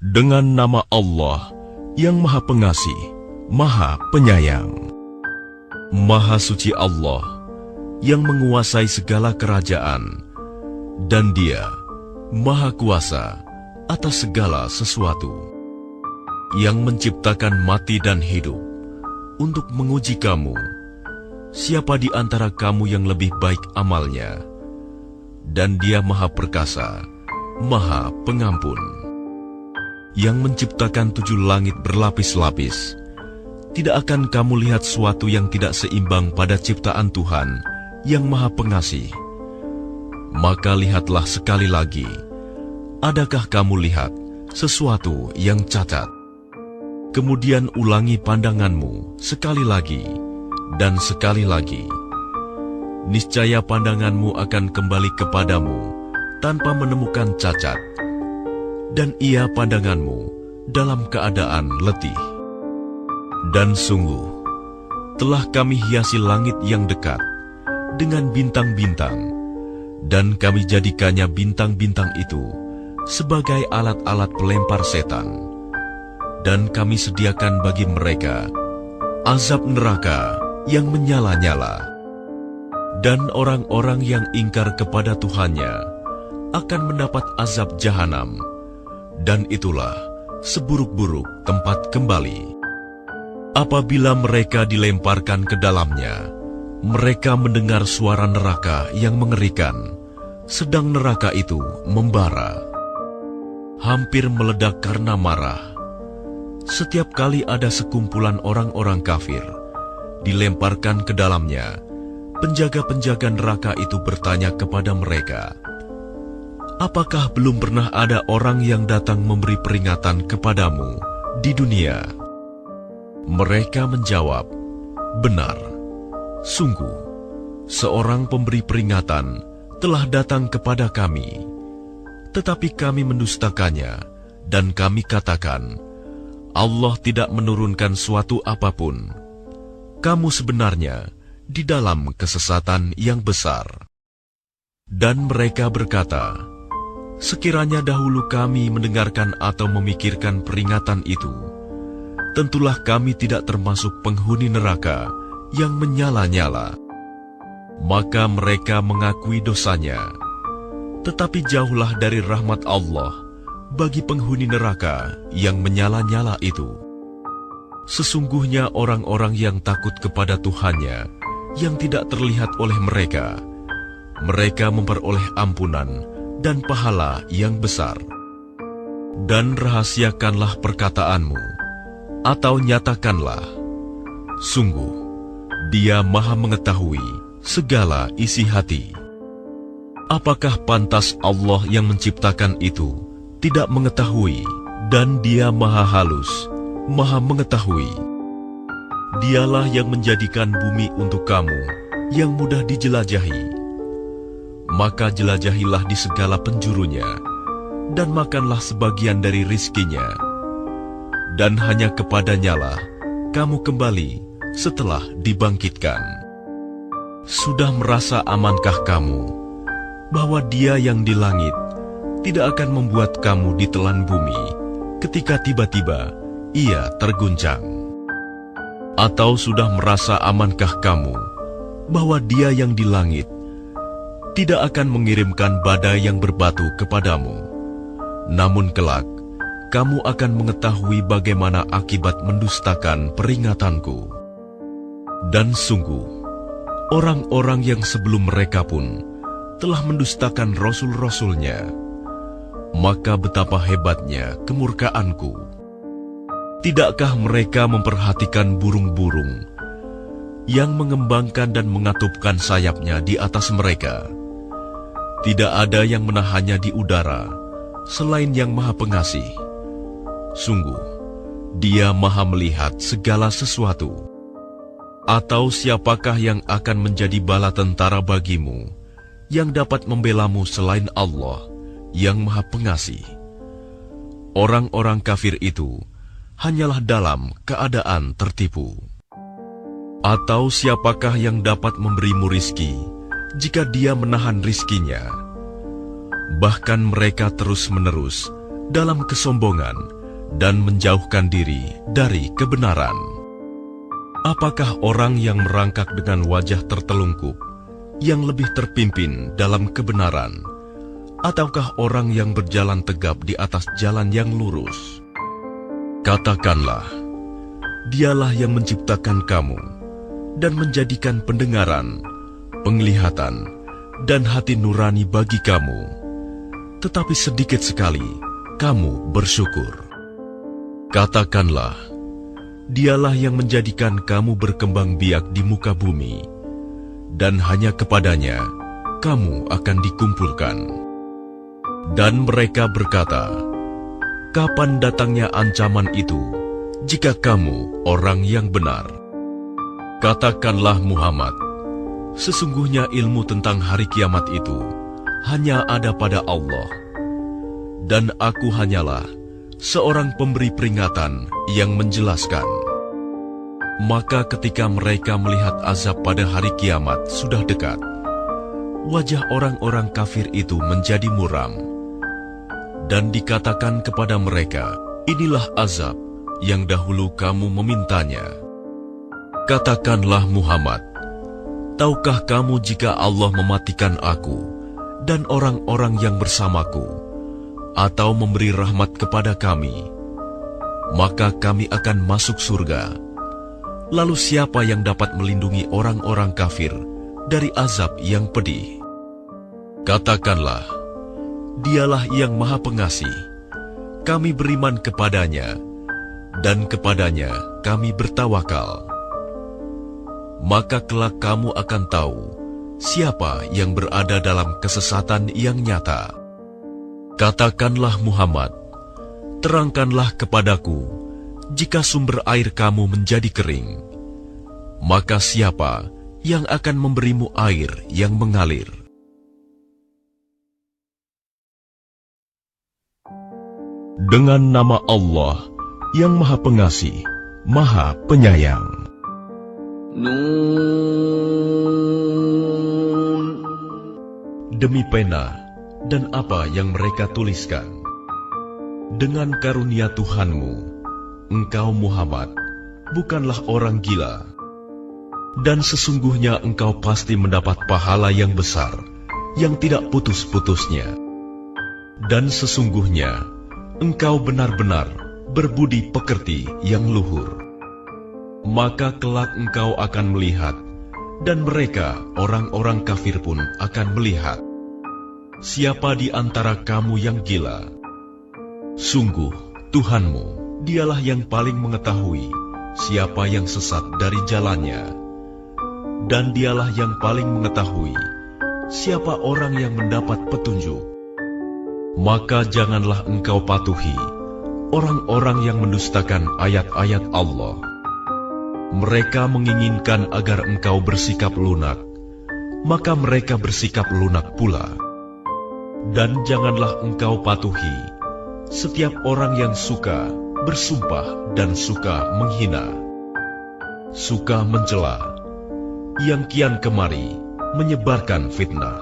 Dengan nama Allah yang Maha Pengasih, Maha Penyayang. Maha suci Allah yang menguasai segala kerajaan, dan Dia Maha Kuasa atas segala sesuatu, yang menciptakan mati dan hidup untuk menguji kamu, siapa di antara kamu yang lebih baik amalnya. Dan Dia Maha Perkasa, Maha Pengampun, yang menciptakan 7 langit berlapis-lapis. Tidak akan kamu lihat suatu yang tidak seimbang pada ciptaan Tuhan yang Maha Pengasih. Maka lihatlah sekali lagi, adakah kamu lihat sesuatu yang cacat? Kemudian ulangi pandanganmu sekali lagi dan sekali lagi. Niscaya pandanganmu akan kembali kepadamu tanpa menemukan cacat, dan ia pandanganmu dalam keadaan letih. Dan sungguh, telah kami hiasi langit yang dekat dengan bintang-bintang, dan kami jadikannya bintang-bintang itu sebagai alat-alat pelempar setan. Dan kami sediakan bagi mereka azab neraka yang menyala-nyala. Dan orang-orang yang ingkar kepada Tuhannya akan mendapat azab jahanam, dan itulah seburuk-buruk tempat kembali. Apabila mereka dilemparkan ke dalamnya, mereka mendengar suara neraka yang mengerikan, sedang neraka itu membara, hampir meledak karena marah. Setiap kali ada sekumpulan orang-orang kafir dilemparkan ke dalamnya, penjaga-penjaga neraka itu bertanya kepada mereka, apakah belum pernah ada orang yang datang memberi peringatan kepadamu di dunia? Mereka menjawab, benar, sungguh, seorang pemberi peringatan telah datang kepada kami, tetapi kami mendustakannya, dan kami katakan, Allah tidak menurunkan suatu apapun. Kamu sebenarnya di dalam kesesatan yang besar. Dan mereka berkata, sekiranya dahulu kami mendengarkan atau memikirkan peringatan itu, tentulah kami tidak termasuk penghuni neraka yang menyala-nyala. Maka mereka mengakui dosanya, tetapi jauhlah dari rahmat Allah bagi penghuni neraka yang menyala-nyala itu. Sesungguhnya orang-orang yang takut kepada Tuhannya yang tidak terlihat oleh mereka, mereka memperoleh ampunan dan pahala yang besar. Dan rahasiakanlah perkataanmu, atau nyatakanlah, sungguh, Dia Maha mengetahui segala isi hati. Apakah pantas Allah yang menciptakan itu tidak mengetahui, dan Dia Maha halus, Maha mengetahui? Dialah yang menjadikan bumi untuk kamu yang mudah dijelajahi. Maka jelajahilah di segala penjurunya, dan makanlah sebagian dari rizkinya. Dan hanya kepadanyalah kamu kembali setelah dibangkitkan. Sudah merasa amankah kamu bahwa Dia yang di langit tidak akan membuat kamu ditelan bumi ketika tiba-tiba ia terguncang? Atau sudah merasa amankah kamu bahwa Dia yang di langit tidak akan mengirimkan badai yang berbatu kepadamu? Namun kelak, kamu akan mengetahui bagaimana akibat mendustakan peringatanku. Dan sungguh, orang-orang yang sebelum mereka pun telah mendustakan rasul-rasulnya. Maka betapa hebatnya kemurkaanku. Tidakkah mereka memperhatikan burung-burung yang mengembangkan dan mengatupkan sayapnya di atas mereka? Tidak ada yang menahannya di udara selain Yang Maha Pengasih. Sungguh, Dia Maha melihat segala sesuatu. Atau siapakah yang akan menjadi bala tentara bagimu yang dapat membelamu selain Allah yang Maha Pengasih? Orang-orang kafir itu hanyalah dalam keadaan tertipu. Atau siapakah yang dapat memberimu rizki jika Dia menahan rizkinya? Bahkan mereka terus-menerus dalam kesombongan dan menjauhkan diri dari kebenaran. Apakah orang yang merangkak dengan wajah tertelungkup yang lebih terpimpin dalam kebenaran, ataukah orang yang berjalan tegap di atas jalan yang lurus? Katakanlah, Dialah yang menciptakan kamu dan menjadikan pendengaran, penglihatan, dan hati nurani bagi kamu, tetapi sedikit sekali kamu bersyukur. Katakanlah, Dialah yang menjadikan kamu berkembang biak di muka bumi, dan hanya kepadanya kamu akan dikumpulkan. Dan mereka berkata, kapan datangnya ancaman itu, jika kamu orang yang benar? Katakanlah Muhammad, sesungguhnya ilmu tentang hari kiamat itu hanya ada pada Allah, dan aku hanyalah seorang pemberi peringatan yang menjelaskan. Maka ketika mereka melihat azab pada hari kiamat sudah dekat, wajah orang-orang kafir itu menjadi muram, dan dikatakan kepada mereka, inilah azab yang dahulu kamu memintanya. Katakanlah Muhammad, tahukah kamu jika Allah mematikan aku dan orang-orang yang bersamaku, atau memberi rahmat kepada kami, maka kami akan masuk surga. Lalu siapa yang dapat melindungi orang-orang kafir dari azab yang pedih? Katakanlah, Dialah yang Maha Pengasih, kami beriman kepadanya, dan kepadanya kami bertawakal. Maka kelak kamu akan tahu siapa yang berada dalam kesesatan yang nyata. Katakanlah Muhammad, terangkanlah kepadaku, jika sumber air kamu menjadi kering, maka siapa yang akan memberimu air yang mengalir? Dengan nama Allah yang Maha Pengasih, Maha Penyayang. Nun. Demi pena dan apa yang mereka tuliskan. Dengan karunia Tuhanmu, engkau Muhammad bukanlah orang gila, dan sesungguhnya engkau pasti mendapat pahala yang besar yang tidak putus-putusnya. Dan sesungguhnya engkau benar-benar berbudi pekerti yang luhur. Maka kelak engkau akan melihat, dan mereka orang-orang kafir pun akan melihat, siapa di antara kamu yang gila. Sungguh Tuhanmu, Dialah yang paling mengetahui siapa yang sesat dari jalannya, dan Dialah yang paling mengetahui siapa orang yang mendapat petunjuk. Maka janganlah engkau patuhi orang-orang yang mendustakan ayat-ayat Allah. Mereka menginginkan agar engkau bersikap lunak, maka mereka bersikap lunak pula. Dan janganlah engkau patuhi setiap orang yang suka bersumpah dan suka menghina, suka mencela, yang kian kemari menyebarkan fitnah,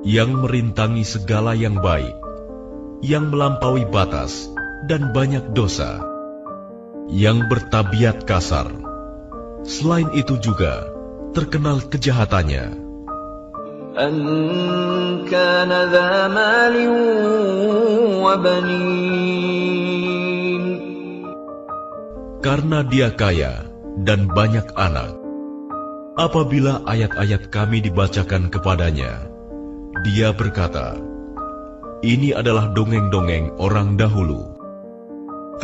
yang merintangi segala yang baik, yang melampaui batas dan banyak dosa, yang bertabiat kasar. Selain itu juga terkenal kejahatannya. An kana dha malin wa banin. Karena dia kaya dan banyak anak. Apabila ayat-ayat kami dibacakan kepadanya, dia berkata, ini adalah dongeng-dongeng orang dahulu.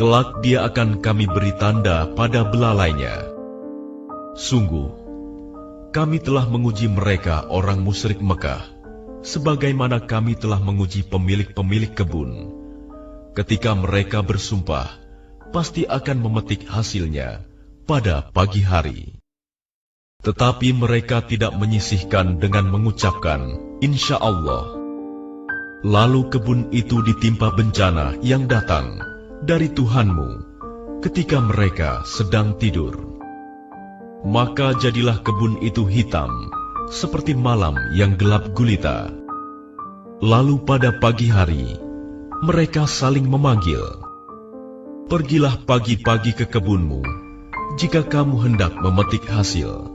Kelak dia akan kami beri tanda pada belalainya. Sungguh, kami telah menguji mereka orang musyrik Mekah, sebagaimana kami telah menguji pemilik-pemilik kebun. Ketika mereka bersumpah, pasti akan memetik hasilnya pada pagi hari. Tetapi mereka tidak menyisihkan dengan mengucapkan, Insya Allah. Lalu kebun itu ditimpa bencana yang datang dari Tuhanmu ketika mereka sedang tidur. Maka jadilah kebun itu hitam, seperti malam yang gelap gulita. Lalu pada pagi hari, mereka saling memanggil, "Pergilah pagi-pagi ke kebunmu, jika kamu hendak memetik hasil."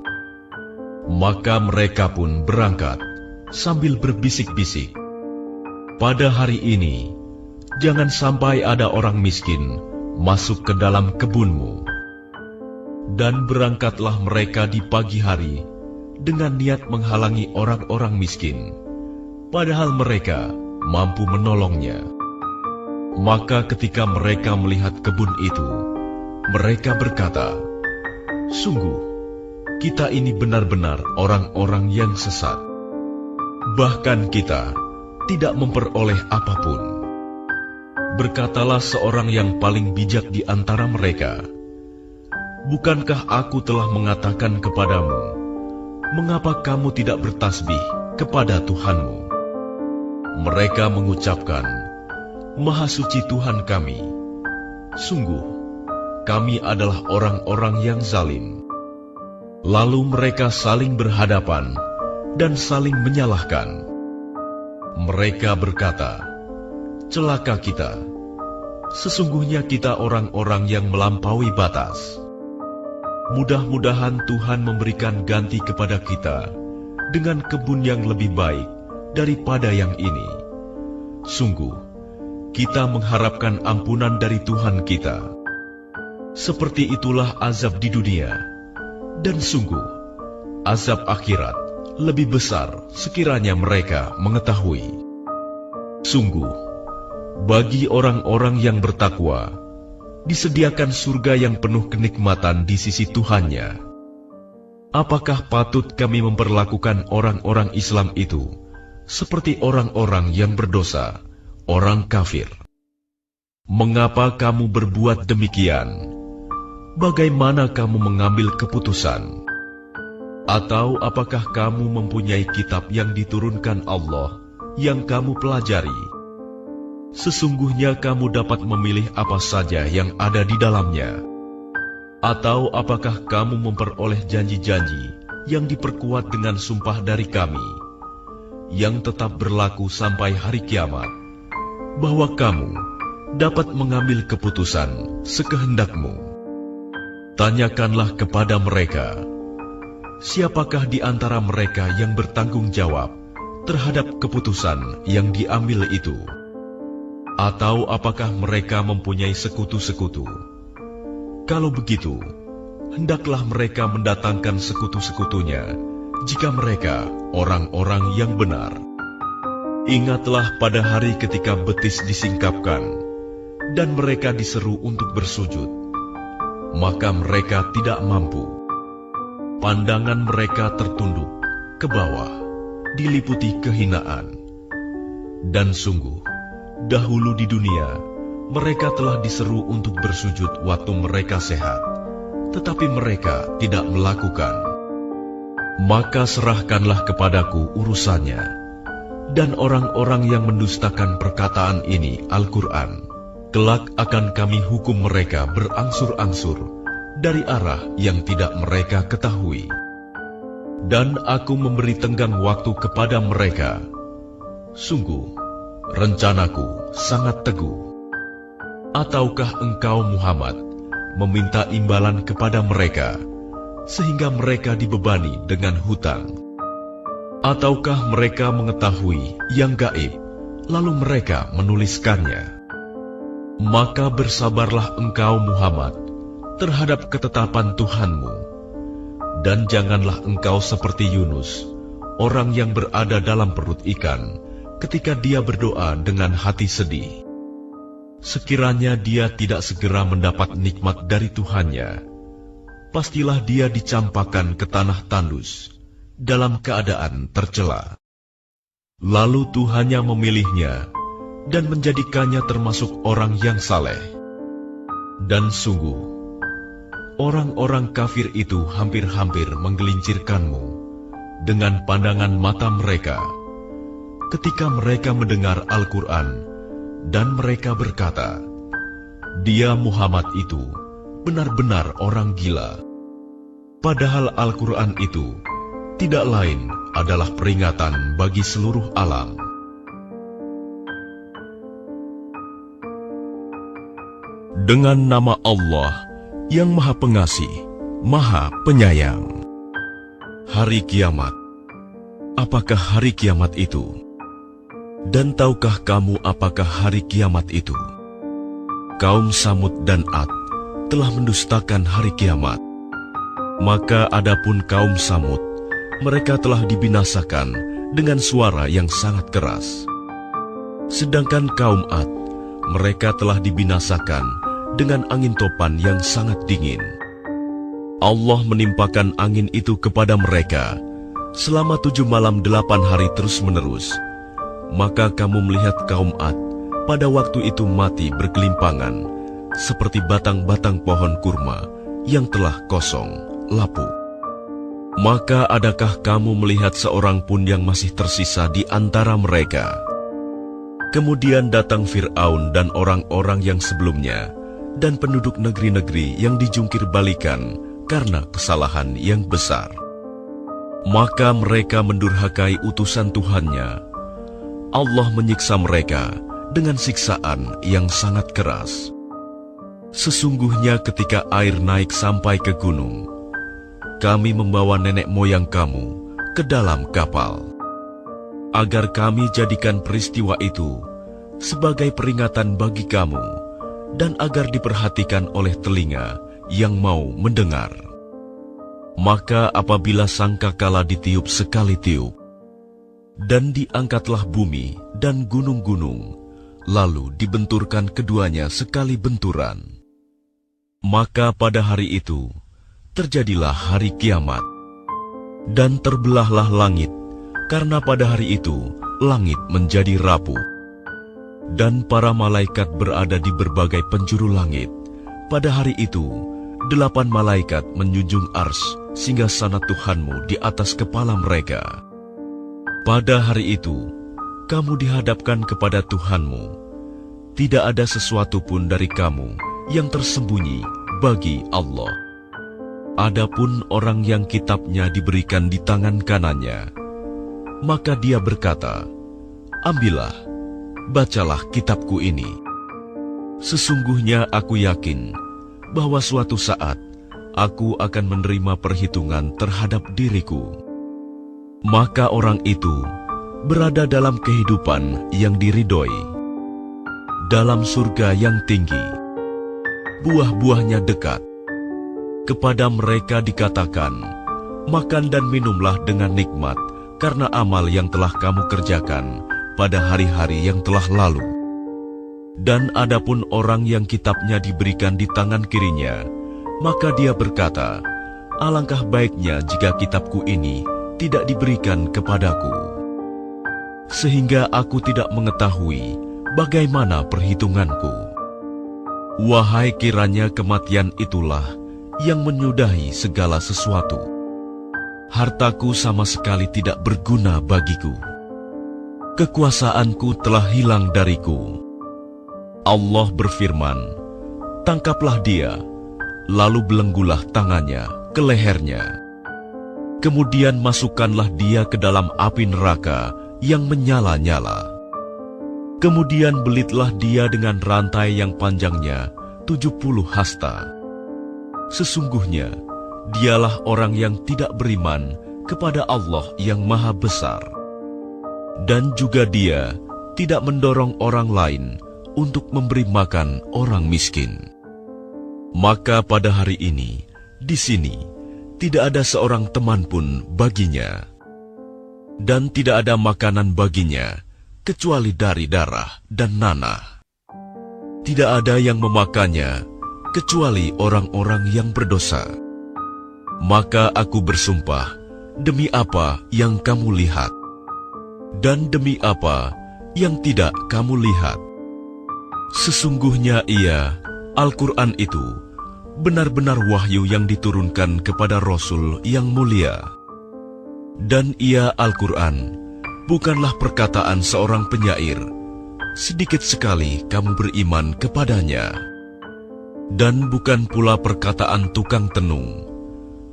Maka mereka pun berangkat sambil berbisik-bisik, "Pada hari ini, jangan sampai ada orang miskin masuk ke dalam kebunmu." Dan berangkatlah mereka di pagi hari dengan niat menghalangi orang-orang miskin, padahal mereka mampu menolongnya. Maka ketika mereka melihat kebun itu, mereka berkata, "Sungguh, kita ini benar-benar orang-orang yang sesat. Bahkan kita tidak memperoleh apapun." Berkatalah seorang yang paling bijak di antara mereka, "Bukankah aku telah mengatakan kepadamu, mengapa kamu tidak bertasbih kepada Tuhanmu?" Mereka mengucapkan, "Maha suci Tuhan kami. Sungguh, kami adalah orang-orang yang zalim." Lalu mereka saling berhadapan dan saling menyalahkan. Mereka berkata, "Celaka kita! Sesungguhnya kita orang-orang yang melampaui batas. Mudah-mudahan Tuhan memberikan ganti kepada kita dengan kebun yang lebih baik daripada yang ini. Sungguh, kita mengharapkan ampunan dari Tuhan kita. Seperti itulah azab di dunia, dan sungguh, azab akhirat lebih besar sekiranya mereka mengetahui. Sungguh, bagi orang-orang yang bertakwa, disediakan surga yang penuh kenikmatan di sisi Tuhannya. Apakah patut kami memperlakukan orang-orang Islam itu seperti orang-orang yang berdosa, orang kafir? Mengapa kamu berbuat demikian? Bagaimana kamu mengambil keputusan? Atau apakah kamu mempunyai kitab yang diturunkan Allah yang kamu pelajari? Sesungguhnya kamu dapat memilih apa saja yang ada di dalamnya. Atau apakah kamu memperoleh janji-janji yang diperkuat dengan sumpah dari kami, yang tetap berlaku sampai hari kiamat, bahwa kamu dapat mengambil keputusan sekehendakmu? Tanyakanlah kepada mereka, siapakah di antara mereka yang bertanggung jawab terhadap keputusan yang diambil itu? Atau apakah mereka mempunyai sekutu-sekutu? Kalau begitu, hendaklah mereka mendatangkan sekutu-sekutunya jika mereka orang-orang yang benar. Ingatlah pada hari ketika betis disingkapkan dan mereka diseru untuk bersujud, maka mereka tidak mampu. Pandangan mereka tertunduk ke bawah, diliputi kehinaan. Dan sungguh, dahulu di dunia, mereka telah diseru untuk bersujud waktu mereka sehat, tetapi mereka tidak melakukan. Maka serahkanlah kepadaku urusannya, dan orang-orang yang mendustakan perkataan ini, Al-Quran, kelak akan kami hukum mereka berangsur-angsur dari arah yang tidak mereka ketahui. Dan aku memberi tenggang waktu kepada mereka. Sungguh, rencanaku sangat teguh. Ataukah engkau Muhammad meminta imbalan kepada mereka sehingga mereka dibebani dengan hutang? Ataukah mereka mengetahui yang gaib lalu mereka menuliskannya? Maka bersabarlah engkau Muhammad terhadap ketetapan Tuhanmu, dan janganlah engkau seperti Yunus, orang yang berada dalam perut ikan ketika dia berdoa dengan hati sedih. Sekiranya dia tidak segera mendapat nikmat dari Tuhannya, pastilah dia dicampakkan ke tanah tandus dalam keadaan tercela. Lalu Tuhannya memilihnya dan menjadikannya termasuk orang yang saleh. Dan sungguh, orang-orang kafir itu hampir-hampir menggelincirkanmu dengan pandangan mata mereka ketika mereka mendengar Al-Quran, dan mereka berkata, "Dia Muhammad itu benar-benar orang gila." Padahal Al-Quran itu tidak lain adalah peringatan bagi seluruh alam. Dengan nama Allah yang Maha Pengasih, Maha Penyayang. Hari Kiamat. Apakah hari kiamat itu? Dan tahukah kamu apakah hari kiamat itu? Kaum Samud dan Ad telah mendustakan hari kiamat. Maka adapun kaum Samud, mereka telah dibinasakan dengan suara yang sangat keras. Sedangkan kaum Ad, mereka telah dibinasakan dengan angin topan yang sangat dingin. Allah menimpakan angin itu kepada mereka selama 7 malam 8 hari terus-menerus. Maka kamu melihat kaum Ad pada waktu itu mati bergelimpangan, seperti batang-batang pohon kurma yang telah kosong, lapuk. Maka adakah kamu melihat seorang pun yang masih tersisa di antara mereka? Kemudian datang Fir'aun dan orang-orang yang sebelumnya, dan penduduk negeri-negeri yang dijungkir balikan karena kesalahan yang besar. Maka mereka mendurhakai utusan Tuhannya. Allah menyiksa mereka dengan siksaan yang sangat keras. Sesungguhnya ketika air naik sampai ke gunung, kami membawa nenek moyang kamu ke dalam kapal, agar kami jadikan peristiwa itu sebagai peringatan bagi kamu, dan agar diperhatikan oleh telinga yang mau mendengar. Maka apabila sangkakala ditiup sekali tiup, dan diangkatlah bumi dan gunung-gunung, lalu dibenturkan keduanya sekali benturan. Maka pada hari itu, terjadilah hari kiamat, dan terbelahlah langit, karena pada hari itu, langit menjadi rapuh. Dan para malaikat berada di berbagai penjuru langit. Pada hari itu, 8 malaikat menjunjung ars singgasana Tuhanmu di atas kepala mereka. Pada hari itu, kamu dihadapkan kepada Tuhanmu. Tidak ada sesuatu pun dari kamu yang tersembunyi bagi Allah. Adapun orang yang kitabnya diberikan di tangan kanannya, maka dia berkata, "Ambillah, bacalah kitabku ini. Sesungguhnya aku yakin bahwa suatu saat aku akan menerima perhitungan terhadap diriku." Maka orang itu berada dalam kehidupan yang diridhoi, dalam surga yang tinggi, buah-buahnya dekat. Kepada mereka dikatakan, "Makan dan minumlah dengan nikmat karena amal yang telah kamu kerjakan pada hari-hari yang telah lalu." Dan adapun orang yang kitabnya diberikan di tangan kirinya, maka dia berkata, "Alangkah baiknya jika kitabku ini tidak diberikan kepadaku, sehingga aku tidak mengetahui bagaimana perhitunganku." Wahai kiranya kematian itulah yang menyudahi segala sesuatu. Hartaku sama sekali tidak berguna bagiku. Kekuasaanku telah hilang dariku. Allah berfirman, "Tangkaplah dia, lalu belenggulah tangannya ke lehernya. Kemudian masukkanlah dia ke dalam api neraka yang menyala-nyala. Kemudian belitlah dia dengan rantai yang panjangnya 70 hasta. Sesungguhnya dialah orang yang tidak beriman kepada Allah yang Maha Besar. Dan juga dia tidak mendorong orang lain untuk memberi makan orang miskin." Maka pada hari ini, di sini, tidak ada seorang teman pun baginya, dan tidak ada makanan baginya, kecuali dari darah dan nanah. Tidak ada yang memakannya, kecuali orang-orang yang berdosa. Maka aku bersumpah, demi apa yang kamu lihat, dan demi apa yang tidak kamu lihat. Sesungguhnya ia, Al-Quran itu, benar-benar wahyu yang diturunkan kepada Rasul yang mulia. Dan ia, Al-Quran, bukanlah perkataan seorang penyair. Sedikit sekali kamu beriman kepadanya. Dan bukan pula perkataan tukang tenung.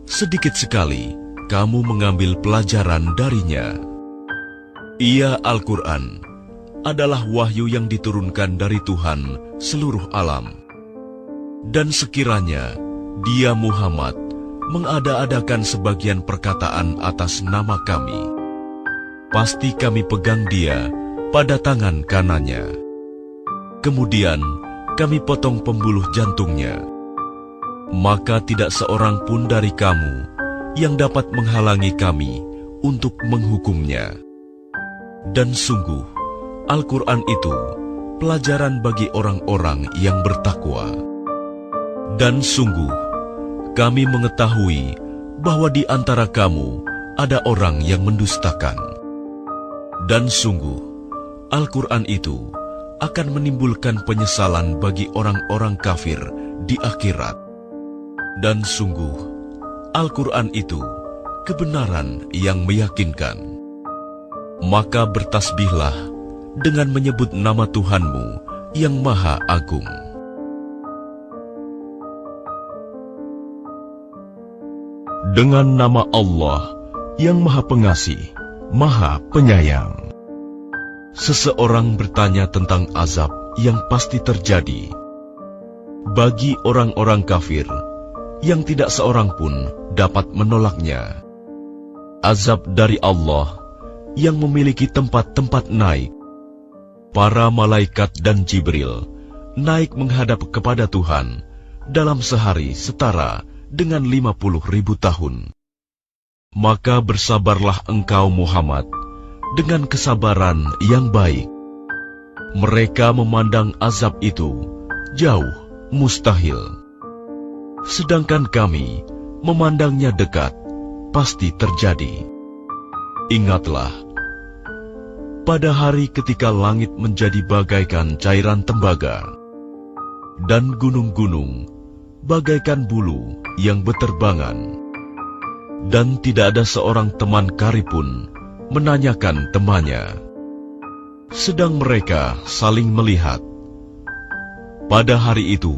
Sedikit sekali kamu mengambil pelajaran darinya. Ia, Al-Quran, adalah wahyu yang diturunkan dari Tuhan seluruh alam. Dan sekiranya dia Muhammad mengada-adakan sebagian perkataan atas nama kami, pasti kami pegang dia pada tangan kanannya. Kemudian kami potong pembuluh jantungnya. Maka tidak seorang pun dari kamu yang dapat menghalangi kami untuk menghukumnya. Dan sungguh, Al-Quran itu pelajaran bagi orang-orang yang bertakwa. Dan sungguh, kami mengetahui bahwa di antara kamu ada orang yang mendustakan. Dan sungguh, Al-Quran itu akan menimbulkan penyesalan bagi orang-orang kafir di akhirat. Dan sungguh, Al-Quran itu kebenaran yang meyakinkan. Maka bertasbihlah dengan menyebut nama Tuhanmu yang Maha Agung. Dengan nama Allah yang Maha Pengasih, Maha Penyayang. Seseorang bertanya tentang azab yang pasti terjadi bagi orang-orang kafir yang tidak seorang pun dapat menolaknya. Azab dari Allah yang memiliki tempat-tempat naik. Para malaikat dan Jibril naik menghadap kepada Tuhan dalam sehari setara dengan 50.000 tahun. Maka bersabarlah engkau Muhammad dengan kesabaran yang baik. Mereka memandang azab itu jauh mustahil. Sedangkan kami memandangnya dekat, pasti terjadi. Ingatlah, pada hari ketika langit menjadi bagaikan cairan tembaga, dan gunung-gunung bagaikan bulu yang beterbangan, dan tidak ada seorang teman karib pun menanyakan temannya. Sedang mereka saling melihat. Pada hari itu,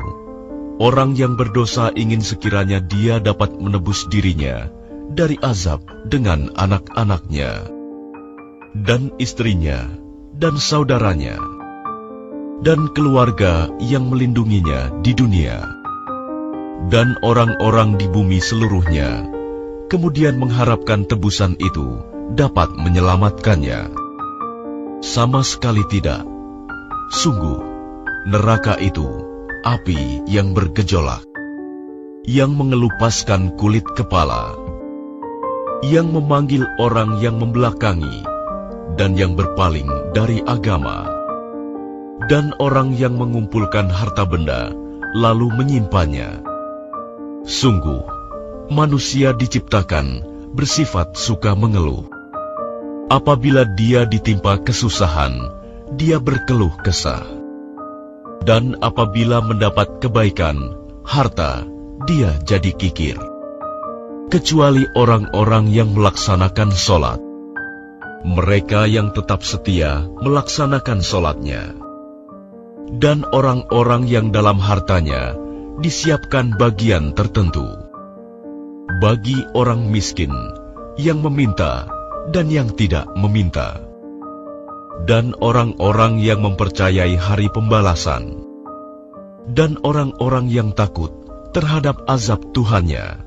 orang yang berdosa ingin sekiranya dia dapat menebus dirinya dari azab dengan anak-anaknya, dan istrinya, dan saudaranya, dan keluarga yang melindunginya di dunia, dan orang-orang di bumi seluruhnya, kemudian mengharapkan tebusan itu dapat menyelamatkannya. Sama sekali tidak. Sungguh, neraka itu api yang bergejolak, yang mengelupaskan kulit kepala, yang memanggil orang yang membelakangi, dan yang berpaling dari agama, dan orang yang mengumpulkan harta benda lalu menyimpannya. Sungguh, manusia diciptakan bersifat suka mengeluh. Apabila dia ditimpa kesusahan, dia berkeluh kesah. Dan apabila mendapat kebaikan, harta, dia jadi kikir. Kecuali orang-orang yang melaksanakan sholat. Mereka yang tetap setia melaksanakan sholatnya. Dan orang-orang yang dalam hartanya disiapkan bagian tertentu bagi orang miskin yang meminta dan yang tidak meminta, dan orang-orang yang mempercayai hari pembalasan, dan orang-orang yang takut terhadap azab Tuhannya.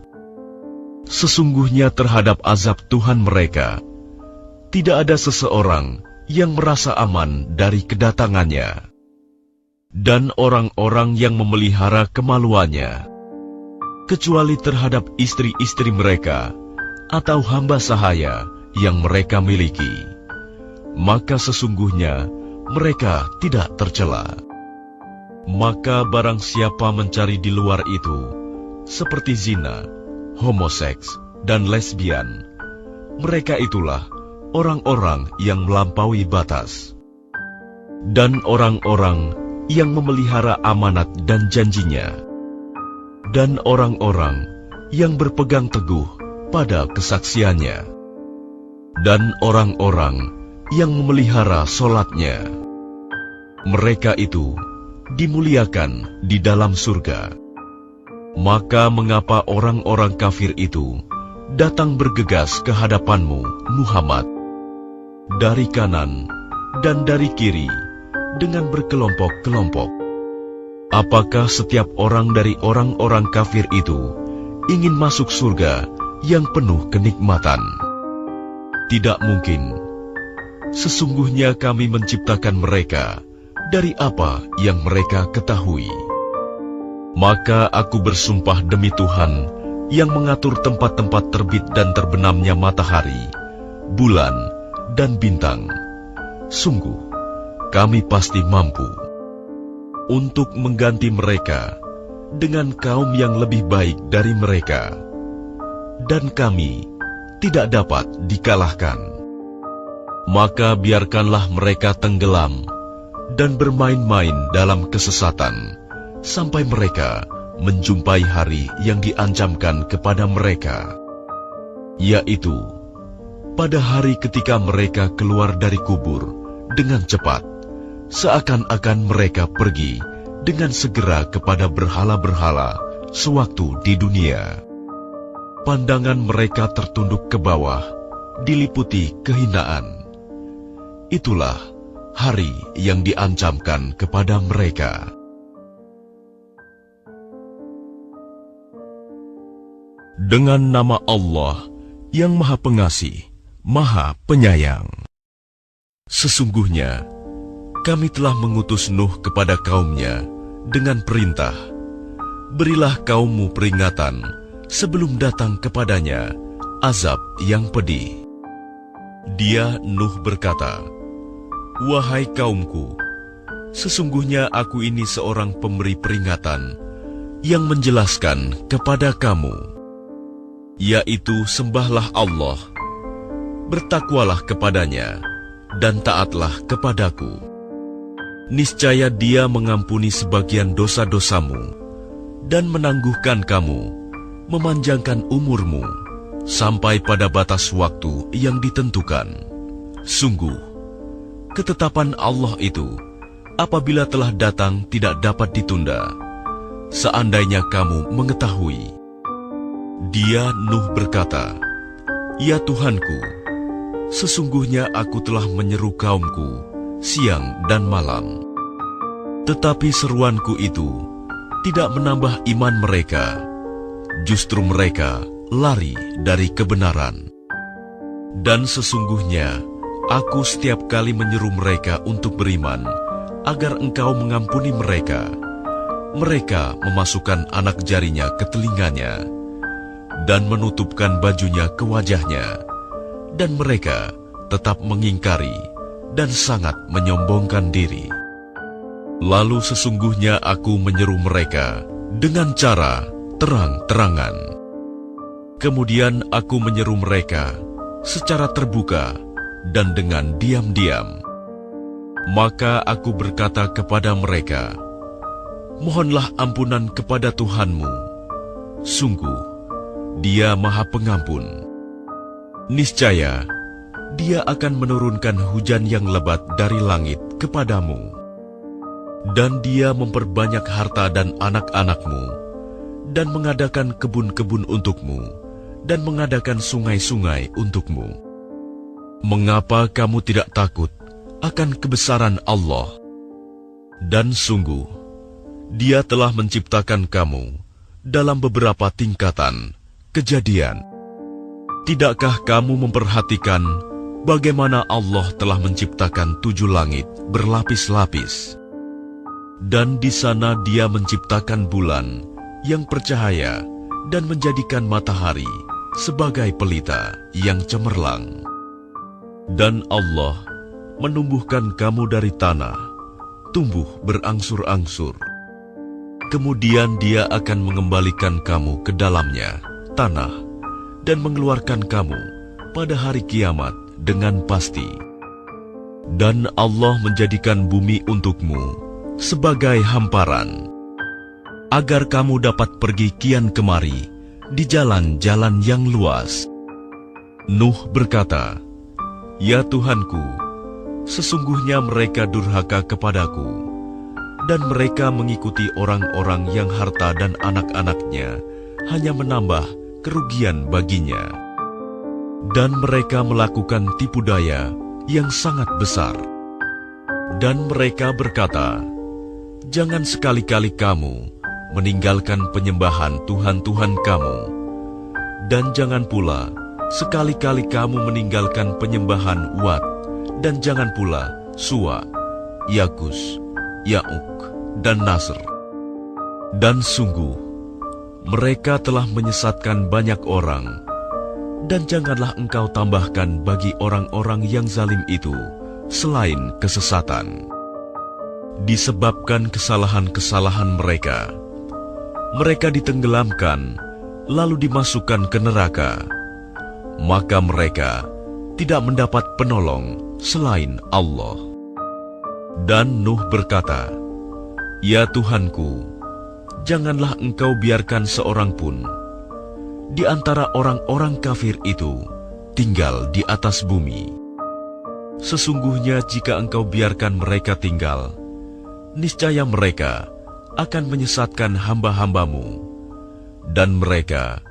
Sesungguhnya terhadap azab Tuhan mereka tidak ada seseorang yang merasa aman dari kedatangannya. Dan orang-orang yang memelihara kemaluannya, kecuali terhadap istri-istri mereka atau hamba sahaya yang mereka miliki, maka sesungguhnya mereka tidak tercela. Maka barang siapa mencari di luar itu, seperti zina, homoseks, dan lesbian, mereka itulah orang-orang yang melampaui batas. Dan orang-orang yang memelihara amanat dan janjinya, dan orang-orang yang berpegang teguh pada kesaksiannya, dan orang-orang yang memelihara solatnya, mereka itu dimuliakan di dalam surga. Maka mengapa orang-orang kafir itu datang bergegas ke hadapanmu, Muhammad, dari kanan dan dari kiri, dengan berkelompok-kelompok? Apakah setiap orang dari orang-orang kafir itu ingin masuk surga yang penuh kenikmatan? Tidak mungkin. Sesungguhnya kami menciptakan mereka dari apa yang mereka ketahui. Maka aku bersumpah demi Tuhan yang mengatur tempat-tempat terbit dan terbenamnya matahari, bulan, dan bintang. Sungguh, kami pasti mampu untuk mengganti mereka dengan kaum yang lebih baik dari mereka, dan kami tidak dapat dikalahkan. Maka biarkanlah mereka tenggelam dan bermain-main dalam kesesatan sampai mereka menjumpai hari yang diancamkan kepada mereka, yaitu pada hari ketika mereka keluar dari kubur dengan cepat, seakan-akan mereka pergi dengan segera kepada berhala-berhala sewaktu di dunia. Pandangan mereka tertunduk ke bawah, diliputi kehinaan. Itulah hari yang diancamkan kepada mereka. Dengan nama Allah yang Maha Pengasih, Maha Penyayang. Sesungguhnya, kami telah mengutus Nuh kepada kaumnya dengan perintah, berilah kaummu peringatan sebelum datang kepadanya azab yang pedih. Dia, Nuh, berkata, "Wahai kaumku, sesungguhnya aku ini seorang pemberi peringatan yang menjelaskan kepada kamu, yaitu sembahlah Allah, bertakwalah kepadanya, dan taatlah kepadaku. Niscaya Dia mengampuni sebagian dosa-dosamu dan menangguhkan kamu, memanjangkan umurmu sampai pada batas waktu yang ditentukan. Sungguh, ketetapan Allah itu apabila telah datang tidak dapat ditunda. Seandainya kamu mengetahui." Dia, Nuh, berkata, "Ya Tuhanku, sesungguhnya aku telah menyeru kaumku siang dan malam. Tetapi seruanku itu tidak menambah iman mereka. Justru mereka lari dari kebenaran. Dan sesungguhnya aku setiap kali menyeru mereka untuk beriman agar Engkau mengampuni mereka, mereka memasukkan anak jarinya ke telinganya dan menutupkan bajunya ke wajahnya, dan mereka tetap mengingkari dan sangat menyombongkan diri. Lalu sesungguhnya aku menyeru mereka dengan cara terang-terangan. Kemudian aku menyeru mereka secara terbuka dan dengan diam-diam. Maka aku berkata kepada mereka, mohonlah ampunan kepada Tuhanmu. Sungguh, Dia Maha Pengampun. Niscaya, Dia akan menurunkan hujan yang lebat dari langit kepadamu. Dan Dia memperbanyak harta dan anak-anakmu, dan mengadakan kebun-kebun untukmu, dan mengadakan sungai-sungai untukmu. Mengapa kamu tidak takut akan kebesaran Allah? Dan sungguh, Dia telah menciptakan kamu dalam beberapa tingkatan kejadian. Tidakkah kamu memperhatikan bagaimana Allah telah menciptakan 7 langit berlapis-lapis? Dan di sana Dia menciptakan bulan yang bercahaya dan menjadikan matahari sebagai pelita yang cemerlang. Dan Allah menumbuhkan kamu dari tanah, tumbuh berangsur-angsur. Kemudian Dia akan mengembalikan kamu ke dalamnya, tanah, dan mengeluarkan kamu pada hari kiamat dengan pasti. Dan Allah menjadikan bumi untukmu sebagai hamparan, agar kamu dapat pergi kian kemari di jalan-jalan yang luas. Nuh berkata, ya Tuhanku, sesungguhnya mereka durhaka kepadaku, dan mereka mengikuti orang-orang yang harta dan anak-anaknya hanya menambah kerugian baginya. Dan mereka melakukan tipu daya yang sangat besar. Dan mereka berkata, jangan sekali-kali kamu meninggalkan penyembahan Tuhan-Tuhan kamu, dan jangan pula sekali-kali kamu meninggalkan penyembahan Wat, dan jangan pula Suwa, Yagus, Ya'uk, dan Nasr. Dan sungguh, mereka telah menyesatkan banyak orang, dan janganlah engkau tambahkan bagi orang-orang yang zalim itu selain kesesatan. Disebabkan kesalahan-kesalahan mereka, mereka ditenggelamkan, lalu dimasukkan ke neraka. Maka mereka tidak mendapat penolong selain Allah. Dan Nuh berkata, "Ya Tuhanku, janganlah engkau biarkan seorang pun di antara orang-orang kafir itu tinggal di atas bumi. Sesungguhnya jika engkau biarkan mereka tinggal, niscaya mereka akan menyesatkan hamba-hambamu, dan mereka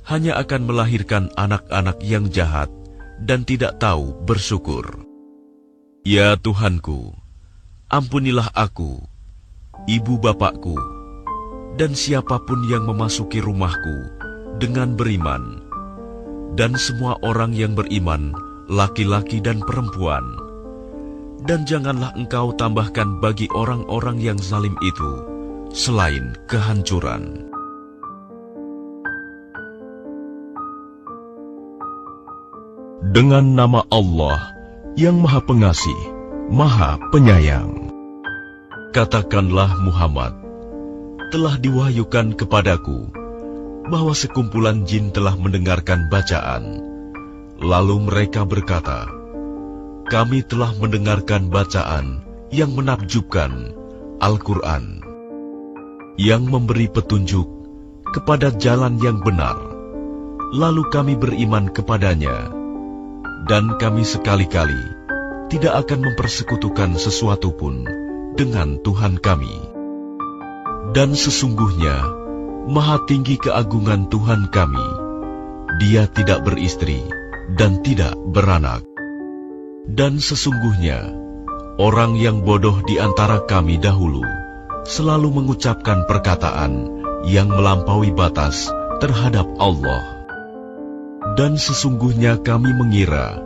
hanya akan melahirkan anak-anak yang jahat dan tidak tahu bersyukur. Ya Tuhanku, ampunilah aku, ibu bapakku, dan siapapun yang memasuki rumahku dengan beriman, dan semua orang yang beriman, laki-laki dan perempuan. Dan janganlah engkau tambahkan bagi orang-orang yang zalim itu selain kehancuran." Dengan nama Allah yang Maha Pengasih, Maha Penyayang. Katakanlah Muhammad, telah diwahyukan kepadaku bahwa sekumpulan jin telah mendengarkan bacaan. Lalu mereka berkata, "Kami telah mendengarkan bacaan yang menakjubkan, Al-Quran, yang memberi petunjuk kepada jalan yang benar. Lalu kami beriman kepadanya, dan kami sekali-kali tidak akan mempersekutukan sesuatu pun dengan Tuhan kami. Dan sesungguhnya Maha tinggi keagungan Tuhan kami. Dia tidak beristri dan tidak beranak. Dan sesungguhnya orang yang bodoh di antara kami dahulu selalu mengucapkan perkataan yang melampaui batas terhadap Allah. Dan sesungguhnya kami mengira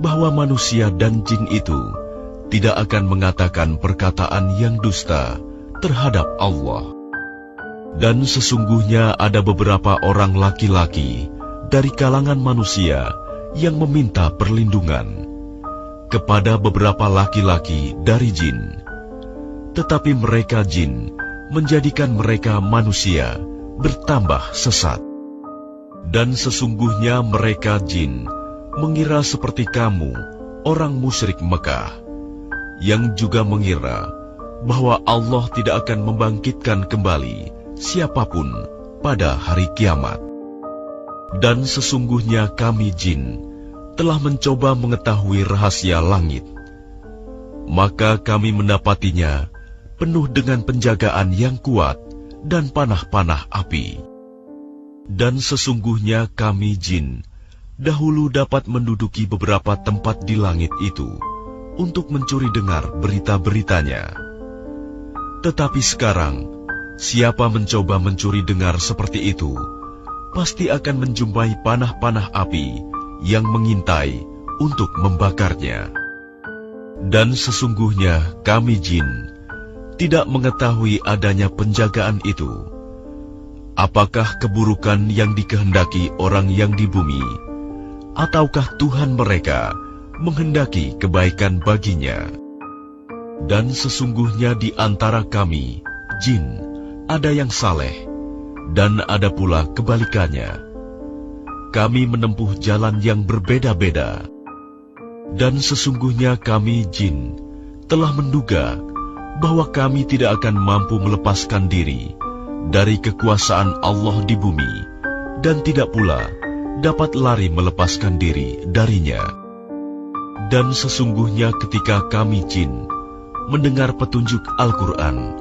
bahwa manusia dan jin itu tidak akan mengatakan perkataan yang dusta terhadap Allah. Dan sesungguhnya ada beberapa orang laki-laki dari kalangan manusia yang meminta perlindungan kepada beberapa laki-laki dari jin. Tetapi mereka jin menjadikan mereka manusia bertambah sesat. Dan sesungguhnya mereka jin mengira seperti kamu, orang musyrik Mekah, yang juga mengira bahwa Allah tidak akan membangkitkan kembali siapapun pada hari kiamat. Dan sesungguhnya kami jin telah mencoba mengetahui rahasia langit. Maka kami mendapatinya penuh dengan penjagaan yang kuat dan panah-panah api. Dan sesungguhnya kami jin dahulu dapat menduduki beberapa tempat di langit itu untuk mencuri dengar berita-beritanya. Tetapi sekarang, siapa mencoba mencuri dengar seperti itu, pasti akan menjumpai panah-panah api yang mengintai untuk membakarnya. Dan sesungguhnya kami jin tidak mengetahui adanya penjagaan itu. Apakah keburukan yang dikehendaki orang yang di bumi, ataukah Tuhan mereka menghendaki kebaikan baginya? Dan sesungguhnya di antara kami, jin, ada yang saleh, dan ada pula kebalikannya. Kami menempuh jalan yang berbeda-beda. Dan sesungguhnya kami jin telah menduga bahwa kami tidak akan mampu melepaskan diri dari kekuasaan Allah di bumi, dan tidak pula dapat lari melepaskan diri darinya. Dan sesungguhnya ketika kami jin mendengar petunjuk Al-Quran,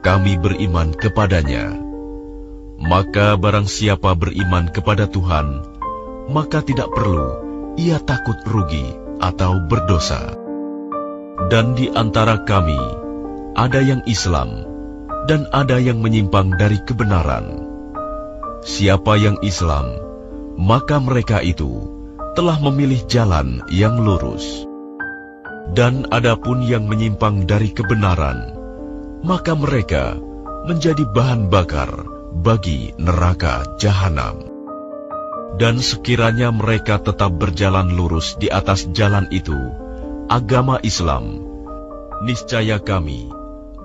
kami beriman kepadanya. Maka barang siapa beriman kepada Tuhan, maka tidak perlu ia takut rugi atau berdosa. Dan di antara kami ada yang Islam, dan ada yang menyimpang dari kebenaran. Siapa yang Islam, maka mereka itu telah memilih jalan yang lurus. Dan adapun yang menyimpang dari kebenaran, maka mereka menjadi bahan bakar bagi neraka jahanam. Dan sekiranya mereka tetap berjalan lurus di atas jalan itu, agama Islam, niscaya kami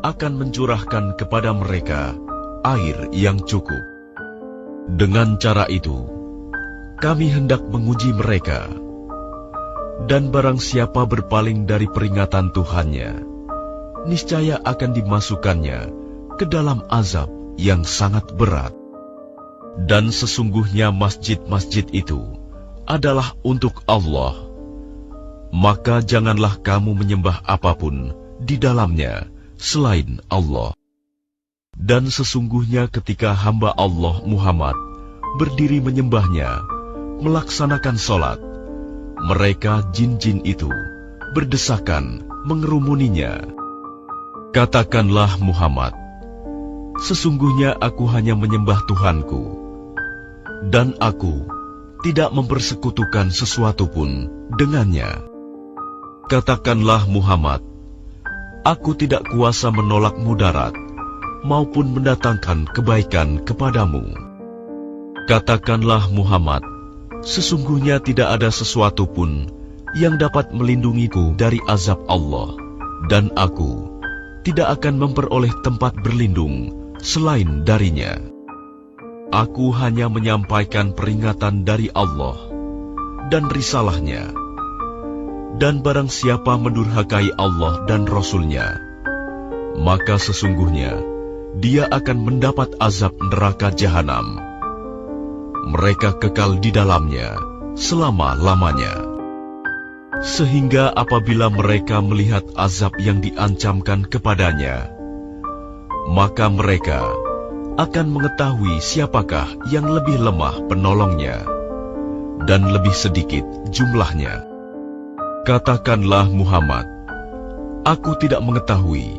akan mencurahkan kepada mereka air yang cukup. Dengan cara itu, kami hendak menguji mereka. Dan barang siapa berpaling dari peringatan Tuhannya, niscaya akan dimasukkannya ke dalam azab yang sangat berat. Dan sesungguhnya masjid-masjid itu adalah untuk Allah. Maka janganlah kamu menyembah apapun di dalamnya selain Allah. Dan sesungguhnya ketika hamba Allah Muhammad berdiri menyembahnya, melaksanakan sholat, mereka jin-jin itu berdesakan mengerumuninya. Katakanlah Muhammad, sesungguhnya aku hanya menyembah Tuhanku, dan aku tidak mempersekutukan sesuatu pun dengannya. Katakanlah Muhammad, aku tidak kuasa menolak mudarat maupun mendatangkan kebaikan kepadamu. Katakanlah Muhammad, sesungguhnya tidak ada sesuatu pun yang dapat melindungiku dari azab Allah, dan aku tidak akan memperoleh tempat berlindung selain darinya. Aku hanya menyampaikan peringatan dari Allah dan risalahnya. Dan barang siapa mendurhakai Allah dan Rasul-Nya, maka sesungguhnya dia akan mendapat azab neraka jahanam. Mereka kekal di dalamnya selama-lamanya. Sehingga apabila mereka melihat azab yang diancamkan kepadanya, maka mereka akan mengetahui siapakah yang lebih lemah penolongnya dan lebih sedikit jumlahnya. Katakanlah Muhammad, aku tidak mengetahui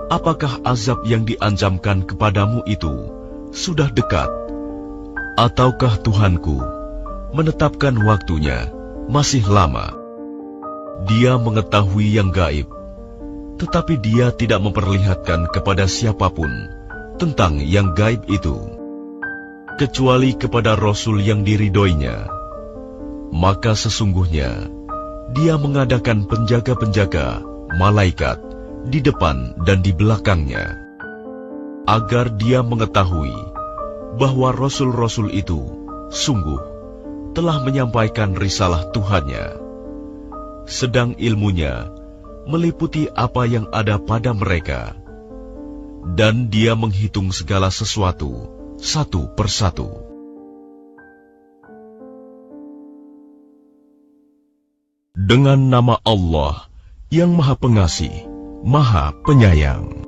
apakah azab yang diancamkan kepadamu itu sudah dekat, ataukah Tuhanku menetapkan waktunya masih lama. Dia mengetahui yang gaib, tetapi dia tidak memperlihatkan kepada siapapun tentang yang gaib itu, kecuali kepada Rasul yang diridhoinya. Maka sesungguhnya dia mengadakan penjaga-penjaga malaikat di depan dan di belakangnya, agar dia mengetahui bahwa Rasul-Rasul itu sungguh telah menyampaikan risalah Tuhannya, sedang ilmunya meliputi apa yang ada pada mereka, dan dia menghitung segala sesuatu satu persatu. Dengan nama Allah yang Maha Pengasih, Maha Penyayang.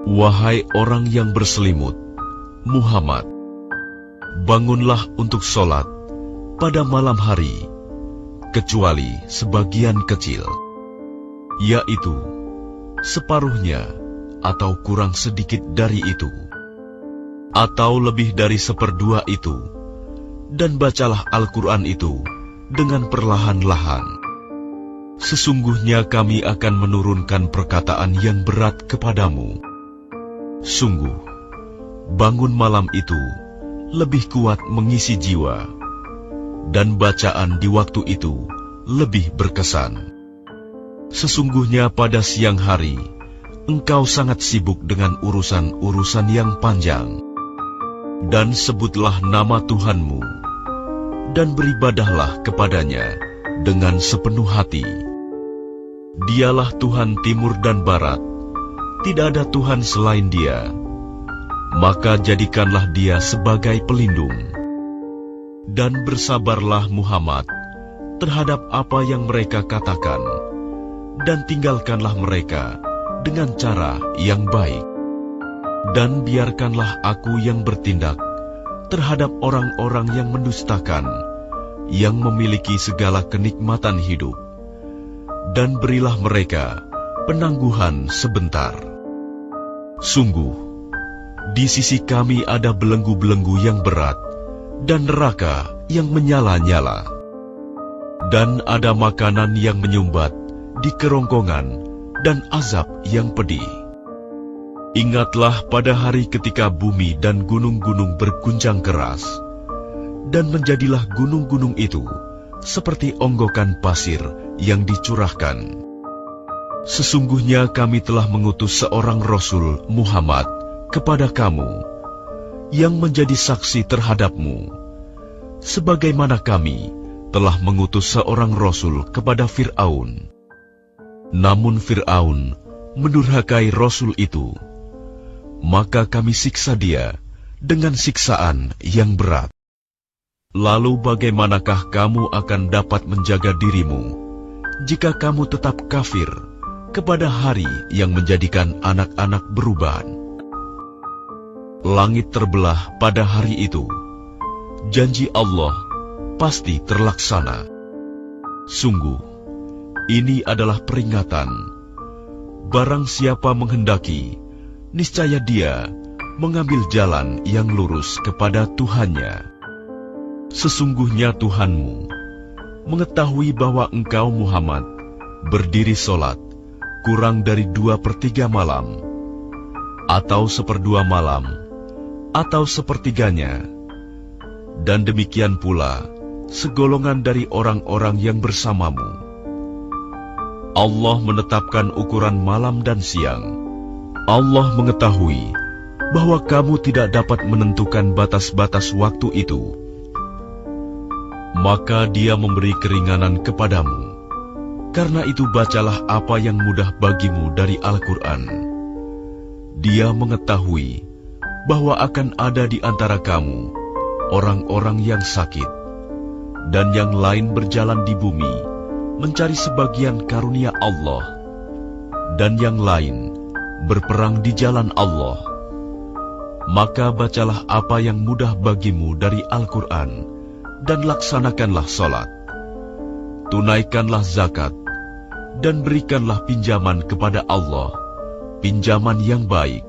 Wahai orang yang berselimut, Muhammad, bangunlah untuk sholat pada malam hari, kecuali sebagian kecil, yaitu separuhnya atau kurang sedikit dari itu, atau lebih dari seperdua itu, dan bacalah Al-Quran itu dengan perlahan-lahan. Sesungguhnya kami akan menurunkan perkataan yang berat kepadamu. Sungguh, bangun malam itu lebih kuat mengisi jiwa, dan bacaan di waktu itu lebih berkesan. Sesungguhnya pada siang hari, engkau sangat sibuk dengan urusan-urusan yang panjang. Dan sebutlah nama Tuhanmu, dan beribadahlah kepadanya dengan sepenuh hati. Dialah Tuhan timur dan barat, tidak ada Tuhan selain Dia. Maka jadikanlah Dia sebagai pelindung. Dan bersabarlah Muhammad terhadap apa yang mereka katakan, dan tinggalkanlah mereka dengan cara yang baik. Dan biarkanlah aku yang bertindak terhadap orang-orang yang mendustakan, yang memiliki segala kenikmatan hidup, dan berilah mereka penangguhan sebentar. Sungguh, di sisi kami ada belenggu-belenggu yang berat dan neraka yang menyala-nyala. Dan ada makanan yang menyumbat di kerongkongan dan azab yang pedih. Ingatlah pada hari ketika bumi dan gunung-gunung berguncang keras, dan menjadilah gunung-gunung itu seperti onggokan pasir yang dicurahkan. Sesungguhnya kami telah mengutus seorang Rasul Muhammad kepada kamu, yang menjadi saksi terhadapmu, sebagaimana kami telah mengutus seorang Rasul kepada Fir'aun. Namun Fir'aun mendurhakai Rasul itu, maka kami siksa dia dengan siksaan yang berat. Lalu bagaimanakah kamu akan dapat menjaga dirimu jika kamu tetap kafir kepada hari yang menjadikan anak-anak beruban? Langit terbelah pada hari itu. Janji Allah pasti terlaksana. Sungguh, ini adalah peringatan. Barang siapa menghendaki, niscaya dia mengambil jalan yang lurus kepada Tuhannya. Sesungguhnya Tuhanmu mengetahui bahwa engkau Muhammad berdiri solat kurang dari 2/3 malam, atau 1/2 malam, atau 1/3-nya, dan demikian pula segolongan dari orang-orang yang bersamamu. Allah menetapkan ukuran malam dan siang. Allah mengetahui bahwa kamu tidak dapat menentukan batas-batas waktu itu. Maka Dia memberi keringanan kepadamu. Karena itu bacalah apa yang mudah bagimu dari Al-Quran. Dia mengetahui bahwa akan ada di antara kamu orang-orang yang sakit, dan yang lain berjalan di bumi mencari sebagian karunia Allah, dan yang lain berperang di jalan Allah. Maka bacalah apa yang mudah bagimu dari Al-Quran, dan laksanakanlah salat. Tunaikanlah zakat, dan berikanlah pinjaman kepada Allah, pinjaman yang baik.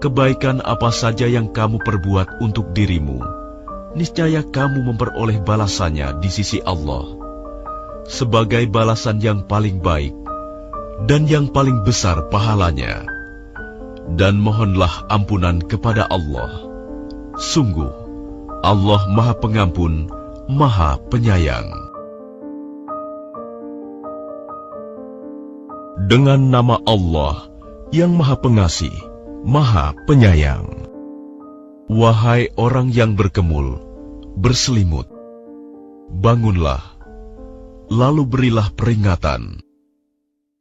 Kebaikan apa saja yang kamu perbuat untuk dirimu, niscaya kamu memperoleh balasannya di sisi Allah, sebagai balasan yang paling baik dan yang paling besar pahalanya. Dan mohonlah ampunan kepada Allah. Sungguh, Allah Maha Pengampun, Maha Penyayang. Dengan nama Allah yang Maha Pengasih, Maha Penyayang. Wahai orang yang berkemul, berselimut, bangunlah, lalu berilah peringatan,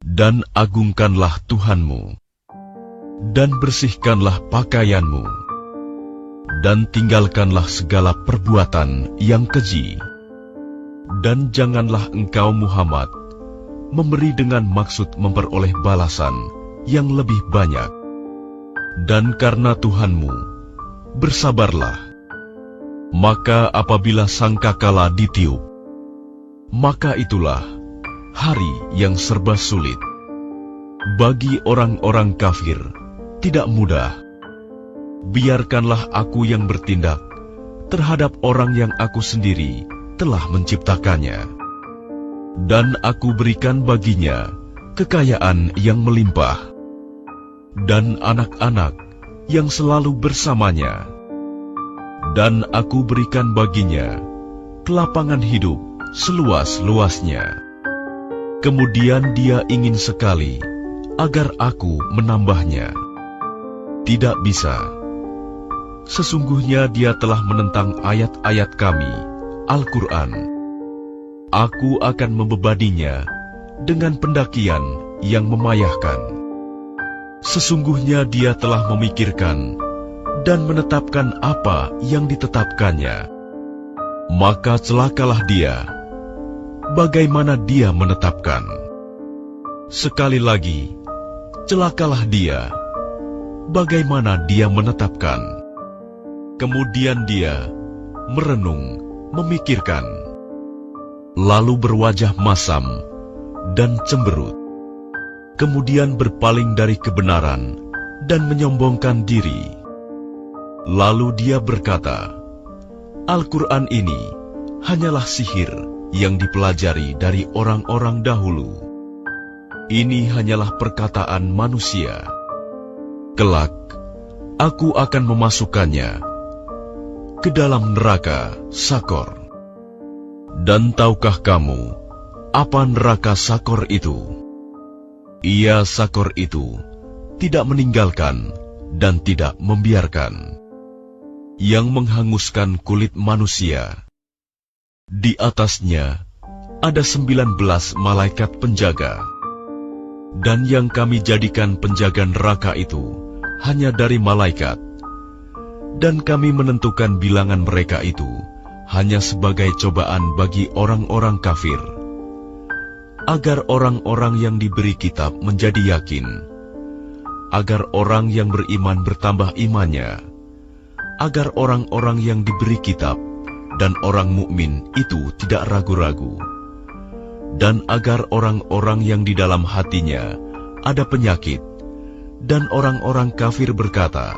dan agungkanlah Tuhanmu, dan bersihkanlah pakaianmu, dan tinggalkanlah segala perbuatan yang keji. Dan janganlah engkau Muhammad memberi dengan maksud memperoleh balasan yang lebih banyak. Dan karena Tuhanmu, bersabarlah. Maka apabila sangkakala ditiup, maka itulah hari yang serba sulit. Bagi orang-orang kafir, tidak mudah. Biarkanlah aku yang bertindak terhadap orang yang aku sendiri telah menciptakannya. Dan aku berikan baginya kekayaan yang melimpah, dan anak-anak yang selalu bersamanya. Dan aku berikan baginya kelapangan hidup seluas-luasnya. Kemudian dia ingin sekali agar aku menambahnya. Tidak bisa. Sesungguhnya dia telah menentang ayat-ayat kami, Al-Quran. Aku akan membebaninya dengan pendakian yang memayahkan. Sesungguhnya dia telah memikirkan dan menetapkan apa yang ditetapkannya. Maka celakalah dia, bagaimana dia menetapkan. Sekali lagi, celakalah dia, bagaimana dia menetapkan. Kemudian dia merenung, memikirkan, lalu berwajah masam dan cemberut. kemudian berpaling dari kebenaran dan menyombongkan diri. Lalu dia berkata, Al-Quran ini hanyalah sihir yang dipelajari dari orang-orang dahulu. Ini hanyalah perkataan manusia. Kelak, aku akan memasukkannya ke dalam neraka Sakor. Dan tahukah kamu apa neraka Sakor itu? Ia Sakor itu tidak meninggalkan dan tidak membiarkan, yang menghanguskan kulit manusia. Di atasnya ada 19 malaikat penjaga, dan yang kami jadikan penjaga neraka itu hanya dari malaikat, dan kami menentukan bilangan mereka itu hanya sebagai cobaan bagi orang-orang kafir, agar orang-orang yang diberi kitab menjadi yakin, agar orang yang beriman bertambah imannya, agar orang-orang yang diberi kitab dan orang mukmin itu tidak ragu-ragu, dan agar orang-orang yang di dalam hatinya ada penyakit dan orang-orang kafir berkata,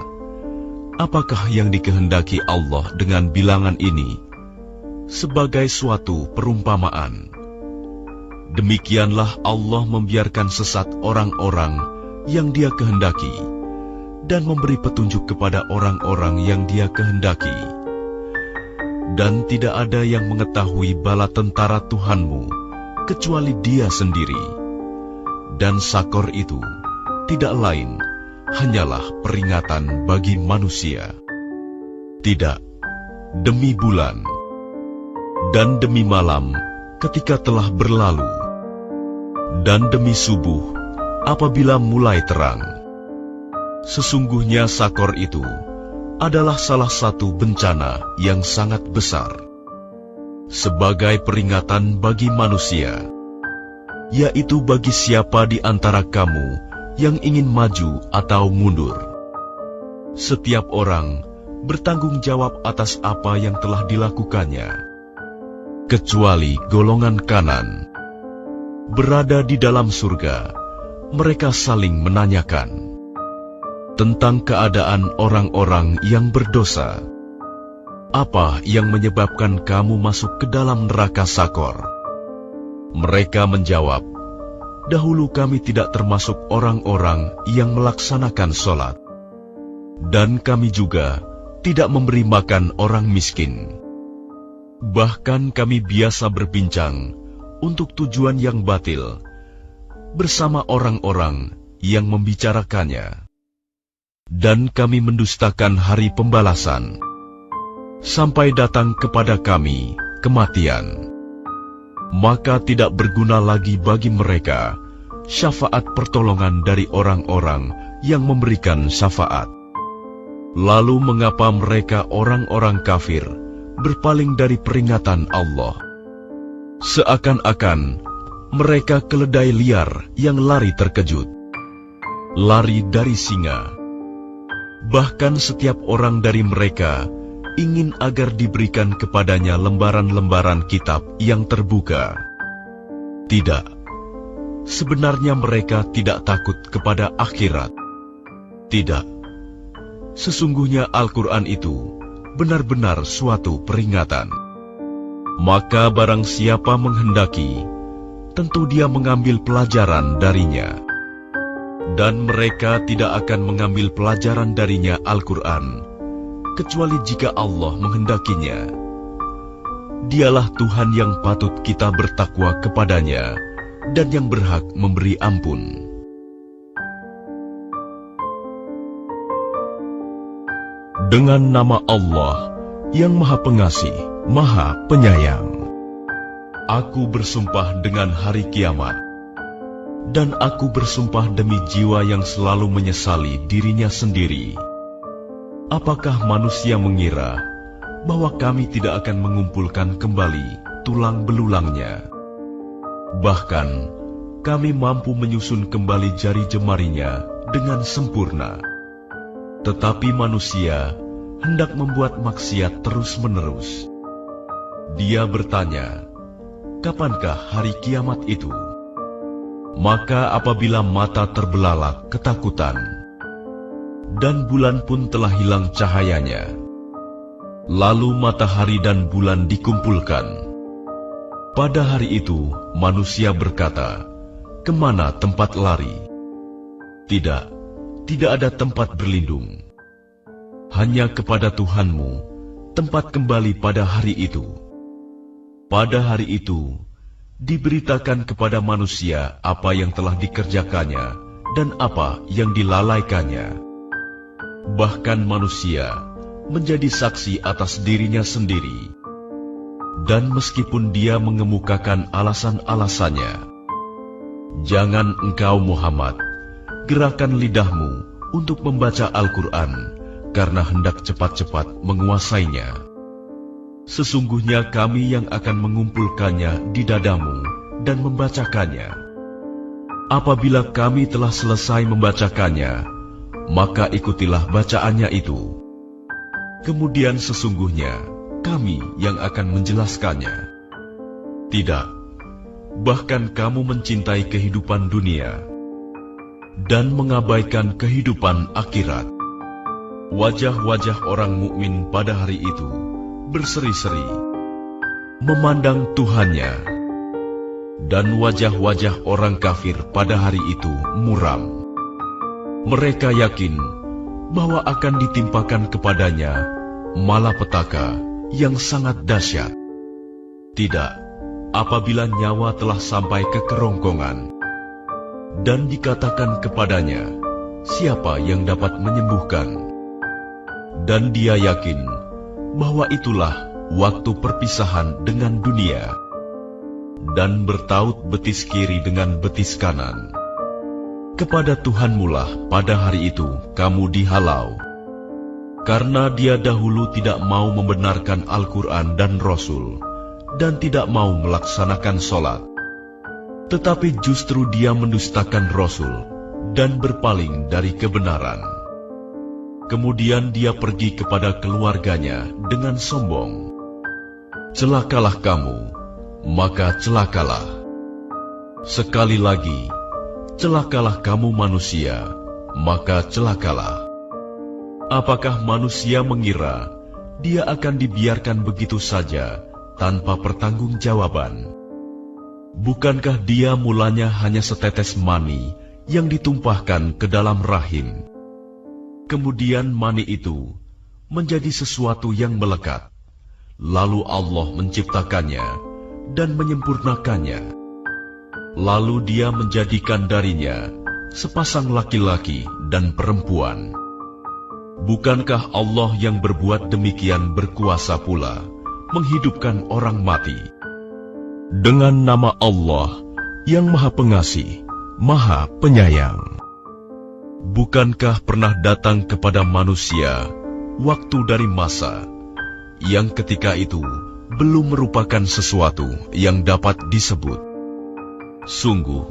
apakah yang dikehendaki Allah dengan bilangan ini sebagai suatu perumpamaan? Demikianlah Allah membiarkan sesat orang-orang yang Dia kehendaki dan memberi petunjuk kepada orang-orang yang Dia kehendaki. Dan tidak ada yang mengetahui bala tentara Tuhanmu kecuali Dia sendiri. Dan Sakor itu tidak lain hanyalah peringatan bagi manusia. Tidak, demi bulan dan demi malam ketika telah berlalu, dan demi subuh apabila mulai terang. Sesungguhnya Sakor itu adalah salah satu bencana yang sangat besar, sebagai peringatan bagi manusia, yaitu bagi siapa di antara kamu yang ingin maju atau mundur. Setiap orang bertanggung jawab atas apa yang telah dilakukannya, kecuali golongan kanan. Berada di dalam surga, mereka saling menanyakan tentang keadaan orang-orang yang berdosa. Apa yang menyebabkan kamu masuk ke dalam neraka Sakor? Mereka menjawab, dahulu kami tidak termasuk orang-orang yang melaksanakan sholat, dan kami juga tidak memberi makan orang miskin. Bahkan kami biasa berbincang untuk tujuan yang batil bersama orang-orang yang membicarakannya. Dan kami mendustakan hari pembalasan, sampai datang kepada kami kematian. Maka tidak berguna lagi bagi mereka syafaat pertolongan dari orang-orang yang memberikan syafaat. Lalu mengapa mereka orang-orang kafir berpaling dari peringatan Allah? Seakan-akan mereka keledai liar yang lari terkejut, lari dari singa. Bahkan setiap orang dari mereka ingin agar diberikan kepadanya lembaran-lembaran kitab yang terbuka. Tidak, sebenarnya mereka tidak takut kepada akhirat. Tidak, sesungguhnya Al-Quran itu benar-benar suatu peringatan. Maka barang siapa menghendaki, tentu dia mengambil pelajaran darinya. Dan mereka tidak akan mengambil pelajaran darinya Al-Quran, kecuali jika Allah menghendakinya. Dialah Tuhan yang patut kita bertakwa kepadanya dan yang berhak memberi ampun. Dengan nama Allah yang Maha Pengasih, Maha Penyayang. Aku bersumpah dengan hari kiamat, dan aku bersumpah demi jiwa yang selalu menyesali dirinya sendiri. Apakah manusia mengira bahwa kami tidak akan mengumpulkan kembali tulang belulangnya? Bahkan kami mampu menyusun kembali jari jemarinya dengan sempurna. Tetapi manusia hendak membuat maksiat terus-menerus. Dia bertanya, kapankah hari kiamat itu? Maka apabila mata terbelalak ketakutan, dan bulan pun telah hilang cahayanya, lalu matahari dan bulan dikumpulkan. Pada hari itu manusia berkata, "Kemana tempat lari?" Tidak ada tempat berlindung. Hanya kepada Tuhanmu tempat kembali pada hari itu. Pada hari itu diberitakan kepada manusia apa yang telah dikerjakannya dan apa yang dilalaikannya. Bahkan manusia menjadi saksi atas dirinya sendiri. Dan meskipun dia mengemukakan alasan-alasannya, jangan engkau Muhammad gerakan lidahmu untuk membaca Al-Quran karena hendak cepat-cepat menguasainya. Sesungguhnya kami yang akan mengumpulkannya di dadamu dan membacakannya. Apabila kami telah selesai membacakannya, maka ikutilah bacaannya itu. Kemudian sesungguhnya kami yang akan menjelaskannya. Tidak, bahkan kamu mencintai kehidupan dunia dan mengabaikan kehidupan akhirat. Wajah-wajah orang mukmin pada hari itu berseri-seri memandang Tuhannya, dan wajah-wajah orang kafir pada hari itu muram. Mereka yakin bahwa akan ditimpakan kepadanya malapetaka yang sangat dahsyat. Tidak, apabila nyawa telah sampai ke kerongkongan dan dikatakan kepadanya, "Siapa yang dapat menyembuhkan?" Dan dia yakin bahwa itulah waktu perpisahan dengan dunia, dan bertaut betis kiri dengan betis kanan. Kepada Tuhanmulah pada hari itu kamu dihalau, karena dia dahulu tidak mau membenarkan Al-Quran dan Rasul, dan tidak mau melaksanakan sholat. Tetapi justru dia mendustakan Rasul dan berpaling dari kebenaran. Kemudian dia pergi kepada keluarganya dengan sombong. Celakalah kamu, maka celakalah. Sekali lagi, celakalah kamu manusia, maka celakalah. Apakah manusia mengira dia akan dibiarkan begitu saja tanpa pertanggungjawaban? Bukankah dia mulanya hanya setetes mani yang ditumpahkan ke dalam rahim? Kemudian mani itu menjadi sesuatu yang melekat. Lalu Allah menciptakannya dan menyempurnakannya. Lalu dia menjadikan darinya sepasang laki-laki dan perempuan. Bukankah Allah yang berbuat demikian berkuasa pula menghidupkan orang mati? Dengan nama Allah yang Maha Pengasih, Maha Penyayang. Bukankah pernah datang kepada manusia waktu dari masa yang ketika itu belum merupakan sesuatu yang dapat disebut? Sungguh,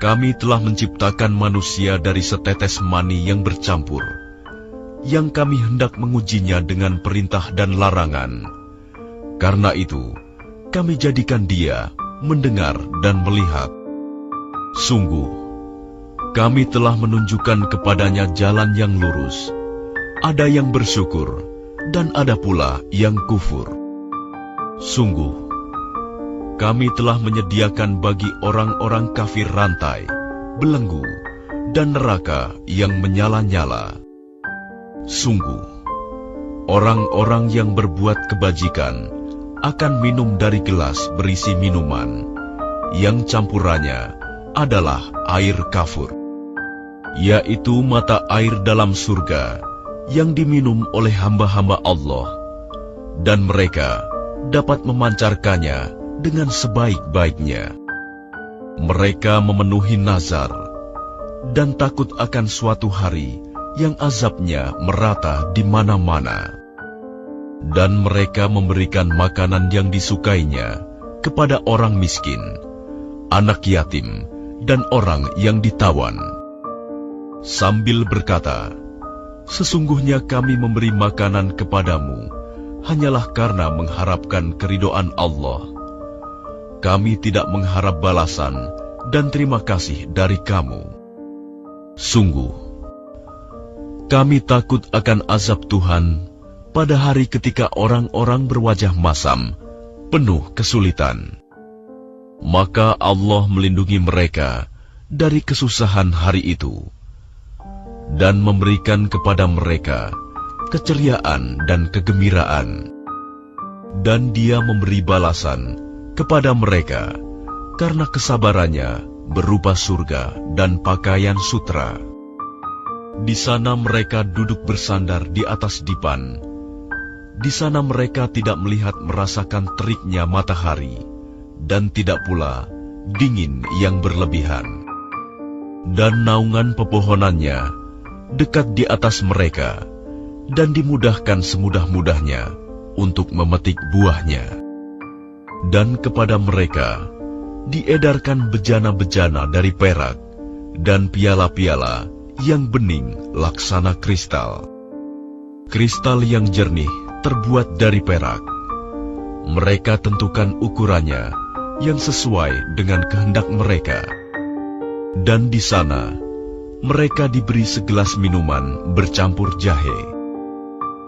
kami telah menciptakan manusia dari setetes mani yang bercampur, yang kami hendak mengujinya dengan perintah dan larangan. Karena itu, kami jadikan dia mendengar dan melihat. Sungguh, kami telah menunjukkan kepadanya jalan yang lurus. Ada yang bersyukur, dan ada pula yang kufur. Sungguh, kami telah menyediakan bagi orang-orang kafir rantai, belenggu, dan neraka yang menyala-nyala. Sungguh, orang-orang yang berbuat kebajikan akan minum dari gelas berisi minuman, yang campurannya adalah air kafur, yaitu mata air dalam surga yang diminum oleh hamba-hamba Allah, dan mereka dapat memancarkannya dengan sebaik-baiknya. Mereka memenuhi nazar dan takut akan suatu hari yang azabnya merata di mana-mana. Dan mereka memberikan makanan yang disukainya kepada orang miskin, anak yatim, dan orang yang ditawan. Sambil berkata, "Sesungguhnya kami memberi makanan kepadamu hanyalah karena mengharapkan keridhaan Allah. Kami tidak mengharap balasan dan terima kasih dari kamu. Sungguh, kami takut akan azab Tuhan pada hari ketika orang-orang berwajah masam, penuh kesulitan. Maka Allah melindungi mereka dari kesusahan hari itu dan memberikan kepada mereka keceriaan dan kegembiraan. Dan Dia memberi balasan kepada mereka karena kesabarannya berupa surga dan pakaian sutra. Di sana mereka duduk bersandar di atas dipan. Di sana mereka tidak merasakan teriknya matahari dan tidak pula dingin yang berlebihan. Dan naungan pepohonannya dekat di atas mereka dan dimudahkan semudah-mudahnya untuk memetik buahnya. Dan kepada mereka diedarkan bejana-bejana dari perak dan piala-piala yang bening laksana kristal. Kristal yang jernih terbuat dari perak. Mereka tentukan ukurannya yang sesuai dengan kehendak mereka. Dan di sana mereka diberi segelas minuman bercampur jahe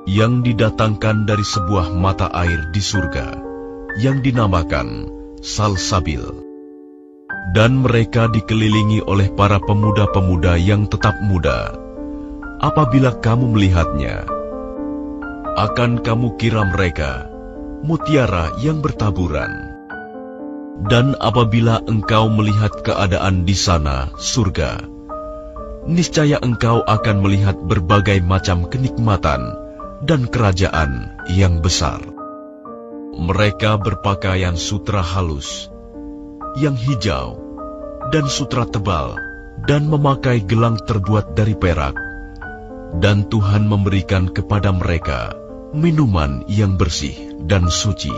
yang didatangkan dari sebuah mata air di surga yang dinamakan Salsabil. Dan mereka dikelilingi oleh para pemuda-pemuda yang tetap muda. Apabila kamu melihatnya, akan kamu kira mereka mutiara yang bertaburan. Dan apabila engkau melihat keadaan di sana, surga, niscaya engkau akan melihat berbagai macam kenikmatan dan kerajaan yang besar. Mereka berpakaian sutra halus, yang hijau, dan sutra tebal, dan memakai gelang terbuat dari perak. Dan Tuhan memberikan kepada mereka minuman yang bersih dan suci.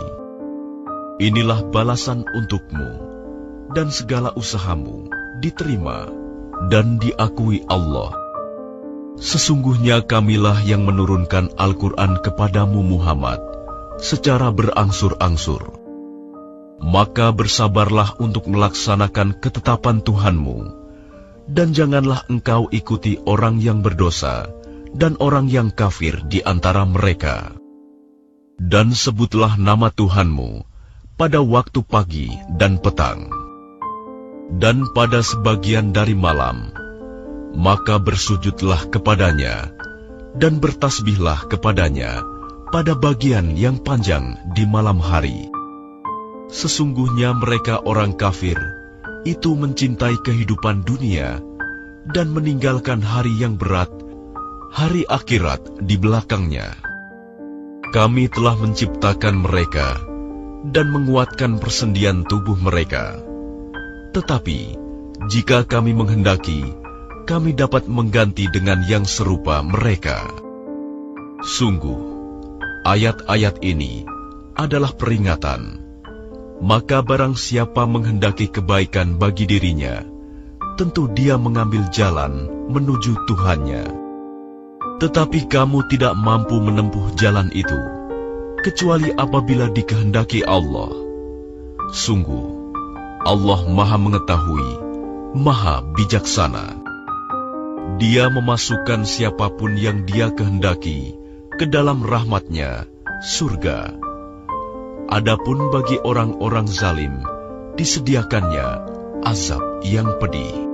Inilah balasan untukmu, dan segala usahamu diterima dan diakui Allah. Sesungguhnya kamilah yang menurunkan Al-Quran kepadamu Muhammad secara berangsur-angsur. Maka bersabarlah untuk melaksanakan ketetapan Tuhanmu, dan janganlah engkau ikuti orang yang berdosa dan orang yang kafir di antara mereka. Dan sebutlah nama Tuhanmu pada waktu pagi dan petang, dan pada sebagian dari malam. Maka bersujudlah kepadanya, dan bertasbihlah kepadanya pada bagian yang panjang di malam hari. Sesungguhnya mereka orang kafir itu mencintai kehidupan dunia dan meninggalkan hari yang berat, hari akhirat di belakangnya. Kami telah menciptakan mereka dan menguatkan persendian tubuh mereka. Tetapi jika kami menghendaki, kami dapat mengganti dengan yang serupa mereka. Sungguh, ayat-ayat ini adalah peringatan. Maka barang siapa menghendaki kebaikan bagi dirinya, tentu dia mengambil jalan menuju Tuhannya. Tetapi kamu tidak mampu menempuh jalan itu, kecuali apabila dikehendaki Allah. Sungguh, Allah Maha Mengetahui, Maha Bijaksana. Dia memasukkan siapapun yang Dia kehendaki ke dalam rahmat-Nya, surga. Adapun bagi orang-orang zalim, disediakannya azab yang pedih.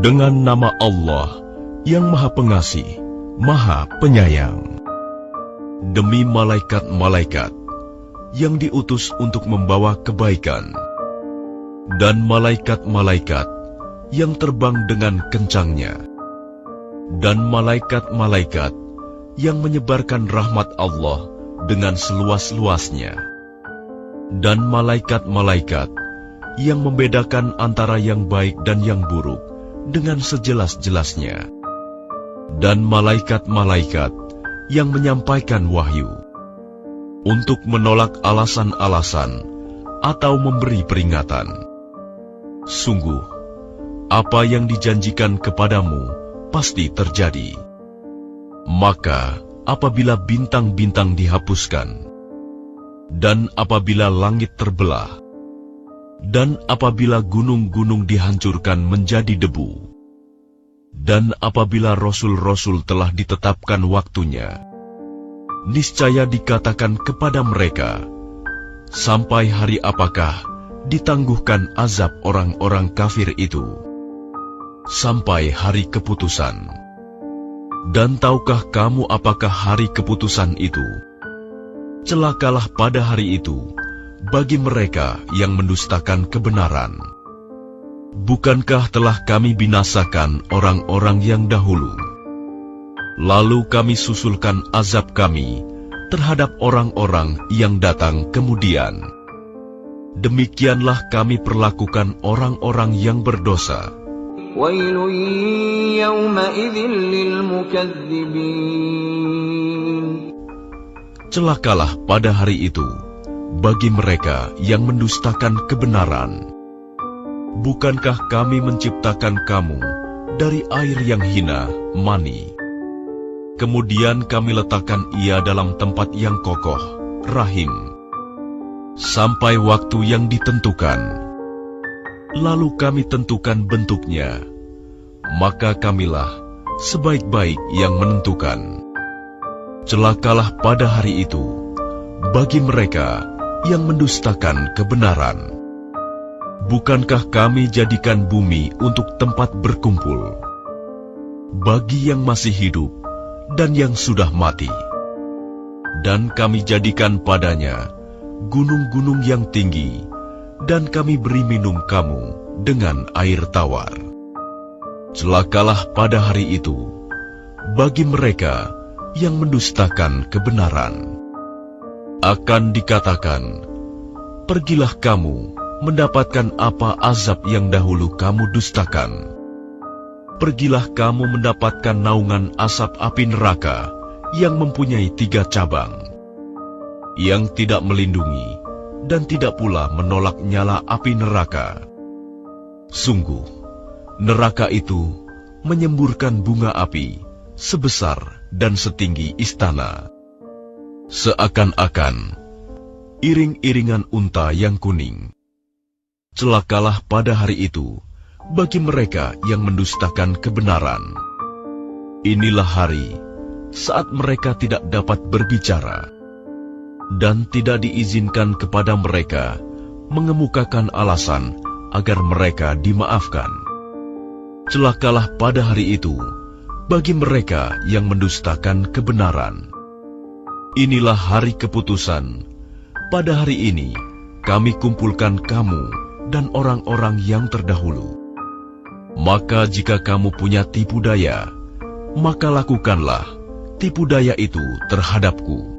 Dengan nama Allah yang Maha Pengasih, Maha Penyayang. Demi malaikat-malaikat yang diutus untuk membawa kebaikan, dan malaikat-malaikat yang terbang dengan kencangnya, dan malaikat-malaikat yang menyebarkan rahmat Allah dengan seluas-luasnya, dan malaikat-malaikat yang membedakan antara yang baik dan yang buruk dengan sejelas-jelasnya, dan malaikat-malaikat yang menyampaikan wahyu untuk menolak alasan-alasan atau memberi peringatan. Sungguh, apa yang dijanjikan kepadamu pasti terjadi. Maka apabila bintang-bintang dihapuskan, dan apabila langit terbelah, Dan apabila gunung-gunung dihancurkan menjadi debu, dan apabila rasul-rasul telah ditetapkan waktunya, niscaya dikatakan kepada mereka, sampai hari apakah ditangguhkan azab orang-orang kafir itu? Sampai hari keputusan. Dan tahukah kamu apakah hari keputusan itu? Celakalah pada hari itu bagi mereka yang mendustakan kebenaran. Bukankah telah kami binasakan orang-orang yang dahulu? Lalu kami susulkan azab kami terhadap orang-orang yang datang kemudian. Demikianlah kami perlakukan orang-orang yang berdosa. وَيْلٌ يَوْمَئِذٍ لِّلْمُكَذِّبِينَ. Celakalah pada hari itu bagi mereka yang mendustakan kebenaran. Bukankah kami menciptakan kamu dari air yang hina, mani? Kemudian kami letakkan ia dalam tempat yang kokoh, rahim, sampai waktu yang ditentukan. Lalu kami tentukan bentuknya, maka kamilah sebaik-baik yang menentukan. Celakalah pada hari itu bagi mereka yang mendustakan kebenaran. Bukankah kami jadikan bumi untuk tempat berkumpul bagi yang masih hidup dan yang sudah mati? Dan kami jadikan padanya gunung-gunung yang tinggi, dan kami beri minum kamu dengan air tawar. Celakalah pada hari itu bagi mereka yang mendustakan kebenaran. Akan dikatakan, pergilah kamu mendapatkan apa azab yang dahulu kamu dustakan. Pergilah kamu mendapatkan naungan asap api neraka yang mempunyai 3 cabang, yang tidak melindungi dan tidak pula menolak nyala api neraka. Sungguh, neraka itu menyemburkan bunga api sebesar dan setinggi istana, seakan-akan iring-iringan unta yang kuning. Celakalah pada hari itu bagi mereka yang mendustakan kebenaran. Inilah hari saat mereka tidak dapat berbicara, dan tidak diizinkan kepada mereka mengemukakan alasan agar mereka dimaafkan. Celakalah pada hari itu bagi mereka yang mendustakan kebenaran. Inilah hari keputusan. Pada hari ini kami kumpulkan kamu dan orang-orang yang terdahulu. Maka jika kamu punya tipu daya, maka lakukanlah tipu daya itu terhadapku.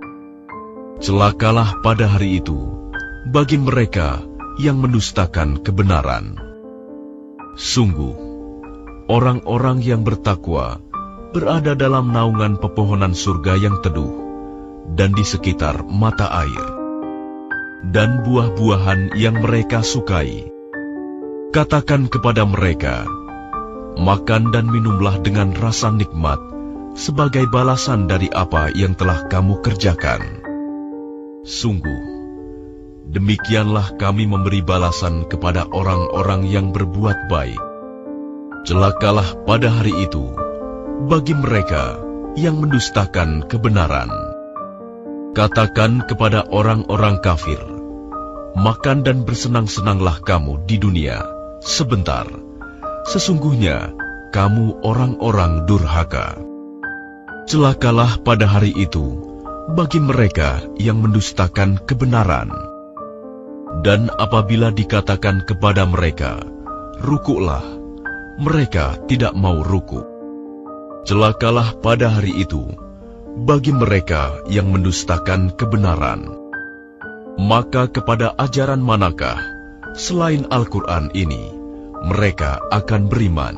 Celakalah pada hari itu bagi mereka yang mendustakan kebenaran. Sungguh, orang-orang yang bertakwa berada dalam naungan pepohonan surga yang teduh dan di sekitar mata air, dan buah-buahan yang mereka sukai. Katakan kepada mereka, makan dan minumlah dengan rasa nikmat sebagai balasan dari apa yang telah kamu kerjakan. Sungguh, demikianlah kami memberi balasan kepada orang-orang yang berbuat baik. Celakalah pada hari itu bagi mereka yang mendustakan kebenaran. Katakan kepada orang-orang kafir, makan dan bersenang-senanglah kamu di dunia sebentar. Sesungguhnya kamu orang-orang durhaka. Celakalah pada hari itu bagi mereka yang mendustakan kebenaran. Dan apabila dikatakan kepada mereka, rukuklah, mereka tidak mau rukuk. Celakalah pada hari itu bagi mereka yang mendustakan kebenaran. Maka kepada ajaran manakah selain Al-Quran ini mereka akan beriman?